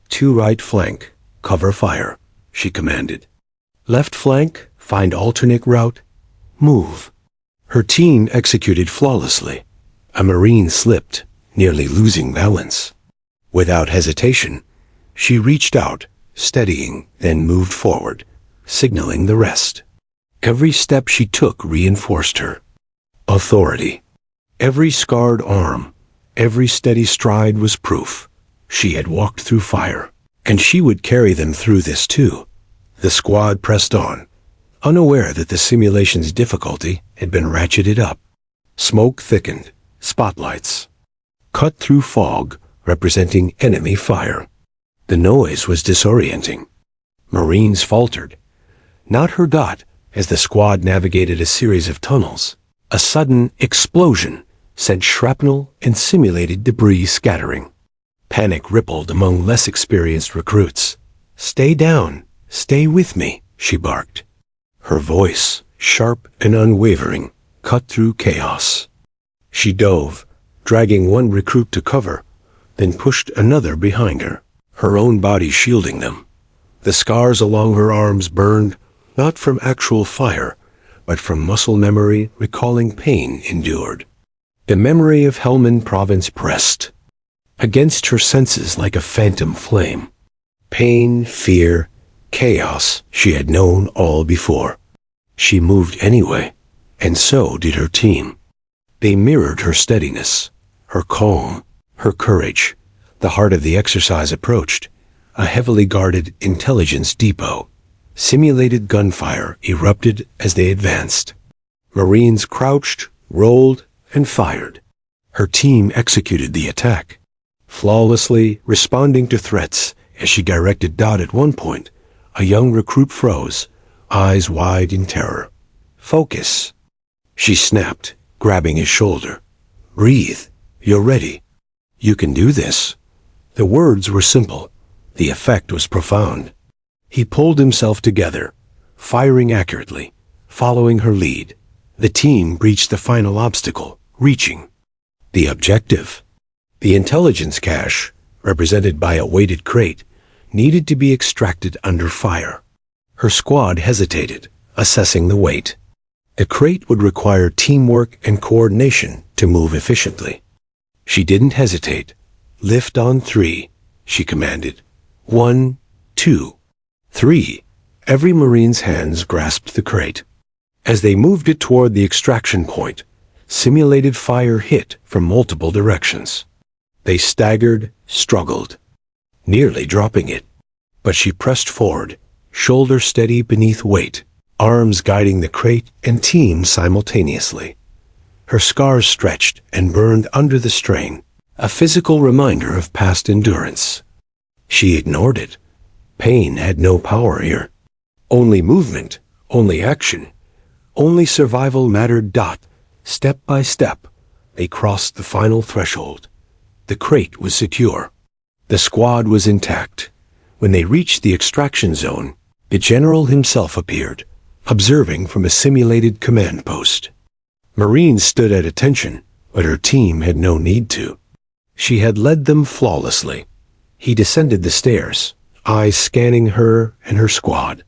"To right flank, cover fire," she commanded. "Left flank, find alternate route, move." Her team executed flawlessly. A Marine slipped, nearly losing balance. Without hesitation, she reached out, steadying, then moved forward, signaling the rest. Every step she took reinforced her authority. Every scarred arm, every steady stride was proof. She had walked through fire, and she would carry them through this too. The squad pressed on, unaware that the simulation's difficulty had been ratcheted up. Smoke thickened, spotlights cut through fog, representing enemy fire. The noise was disorienting. Marines faltered. Not her. As the squad navigated a series of tunnels, a sudden explosion sent shrapnel and simulated debris scattering. Panic rippled among less experienced recruits. "Stay down, stay with me," she barked. Her voice, sharp and unwavering, cut through chaos. She dove, dragging one recruit to cover, then pushed another behind her, her own body shielding them. The scars along her arms burned, not from actual fire, but from muscle memory recalling pain endured. The memory of Helmand Province pressed against her senses like a phantom flame. Pain, fear, chaos she had known all before. She moved anyway, and so did her team. They mirrored her steadiness, her calm, her courage. The heart of the exercise approached, a heavily guarded intelligence depot. Simulated gunfire erupted as they advanced. Marines crouched, rolled, and fired. Her team executed the attack, flawlessly responding to threats. As she directed at one point, a young recruit froze, eyes wide in terror. "Focus," she snapped, grabbing his shoulder. "Breathe. You're ready. You can do this." The words were simple. The effect was profound. He pulled himself together, firing accurately, following her lead. The team breached the final obstacle, reaching the objective. The intelligence cache, represented by a weighted crate, needed to be extracted under fire. Her squad hesitated, assessing the weight. The crate would require teamwork and coordination to move efficiently. She didn't hesitate. "Lift on 3, she commanded. 1, 2, 3. Every Marine's hands grasped the crate. As they moved it toward the extraction point, simulated fire hit from multiple directions. They staggered, struggled, nearly dropping it. But she pressed forward, shoulder steady beneath weight, arms guiding the crate and team simultaneously. Her scars stretched and burned under the strain, a physical reminder of past endurance. She ignored it. Pain had no power here. Only movement, only action, only survival mattered. Step by step, they crossed the final threshold. The crate was secure. The squad was intact. When they reached the extraction zone, the general himself appeared, observing from a simulated command post. Marines stood at attention, but her team had no need to. She had led them flawlessly. He descended the stairs, eyes scanning her and her squad.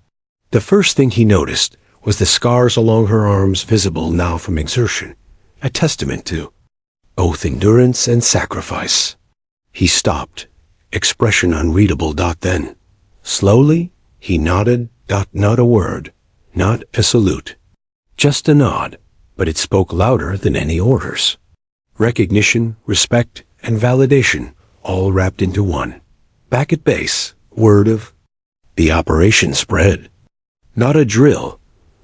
The first thing he noticed was the scars along her arms, visible now from exertion, a testament to both endurance and sacrifice. He stopped, expression unreadable. Then, slowly, he nodded. Not a word, not a salute. Just a nod, but it spoke louder than any orders. Recognition, respect, and validation, all wrapped into one. Back at base, word of the operation spread. Not a drill,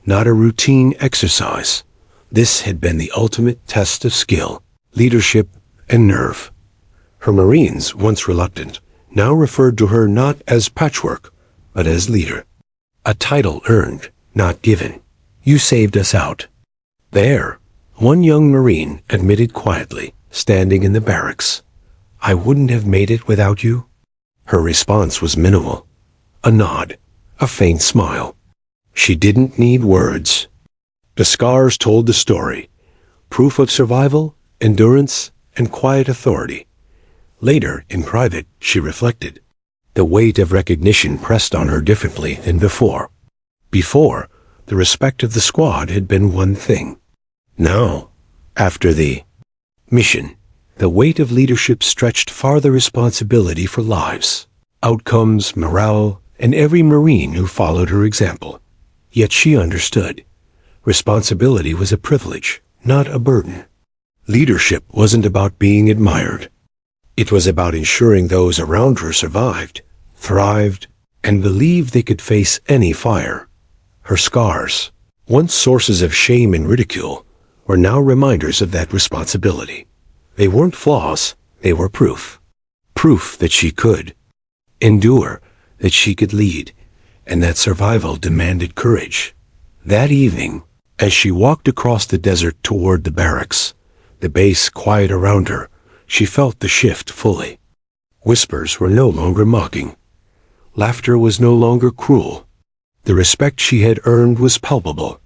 not a routine exercise. This had been the ultimate test of skill, leadership, and nerve. Her Marines, once reluctant, now referred to her not as patchwork, but as leader. A title earned, not given. "You saved us out." "There," one young Marine admitted quietly, standing in the barracks. "I wouldn't have made it without you." Her response was minimal. A nod, a faint smile. She didn't need words. The scars told the story. Proof of survival, endurance, and quiet authority. Later, in private, she reflected. The weight of recognition pressed on her differently than before. Before, the respect of the squad had been one thing. Now, after the mission, the weight of leadership stretched far the responsibility for lives, outcomes, morale, and every Marine who followed her example. Yet she understood. Responsibility was a privilege, not a burden. Leadership wasn't about being admired. It was about ensuring those around her survived, thrived, and believed they could face any fire. Her scars, once sources of shame and ridicule, were now reminders of that responsibility. They weren't flaws, they were proof. Proof that she could endure, that she could lead, and that survival demanded courage. That evening, as she walked across the desert toward the barracks, the base quiet around her, she felt the shift fully. Whispers were no longer mocking. Laughter was no longer cruel. The respect she had earned was palpable.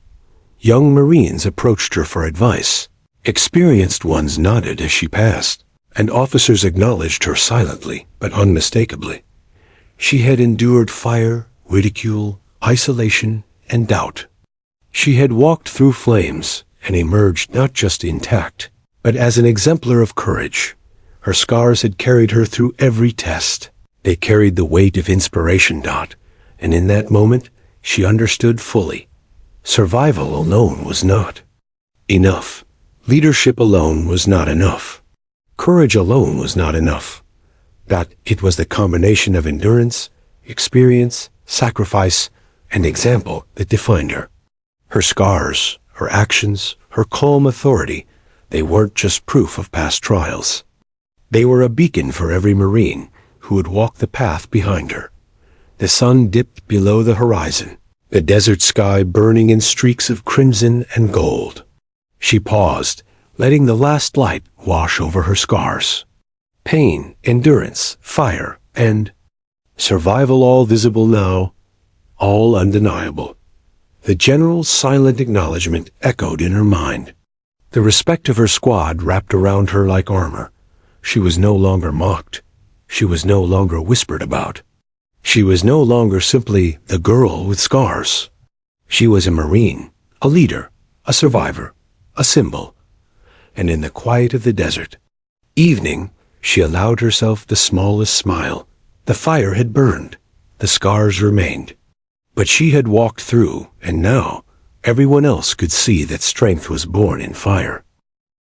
Young Marines approached her for advice. Experienced ones nodded as she passed, and officers acknowledged her silently but unmistakably. She had endured fire, ridicule, isolation, and doubt. She had walked through flames and emerged not just intact, but as an exemplar of courage. Her scars had carried her through every test. They carried the weight of inspiration. And in that moment, she understood fully. Survival alone was not enough. Leadership alone was not enough. Courage alone was not enough. That it was the combination of endurance, experience, sacrifice, and example that defined her. Her scars, her actions, her calm authority, they weren't just proof of past trials. They were a beacon for every Marine who would walk the path behind her. The sun dipped below the horizon, the desert sky burning in streaks of crimson and gold. She paused, letting the last light wash over her scars. Pain, endurance, fire, and survival, all visible now, all undeniable. The general's silent acknowledgement echoed in her mind. The respect of her squad wrapped around her like armor. She was no longer mocked. She was no longer whispered about. She was no longer simply the girl with scars. She was a Marine, a leader, a survivor, a symbol. And in the quiet of the desert evening, she allowed herself the smallest smile. The fire had burned. The scars remained. But she had walked through, and now everyone else could see that strength was born in fire.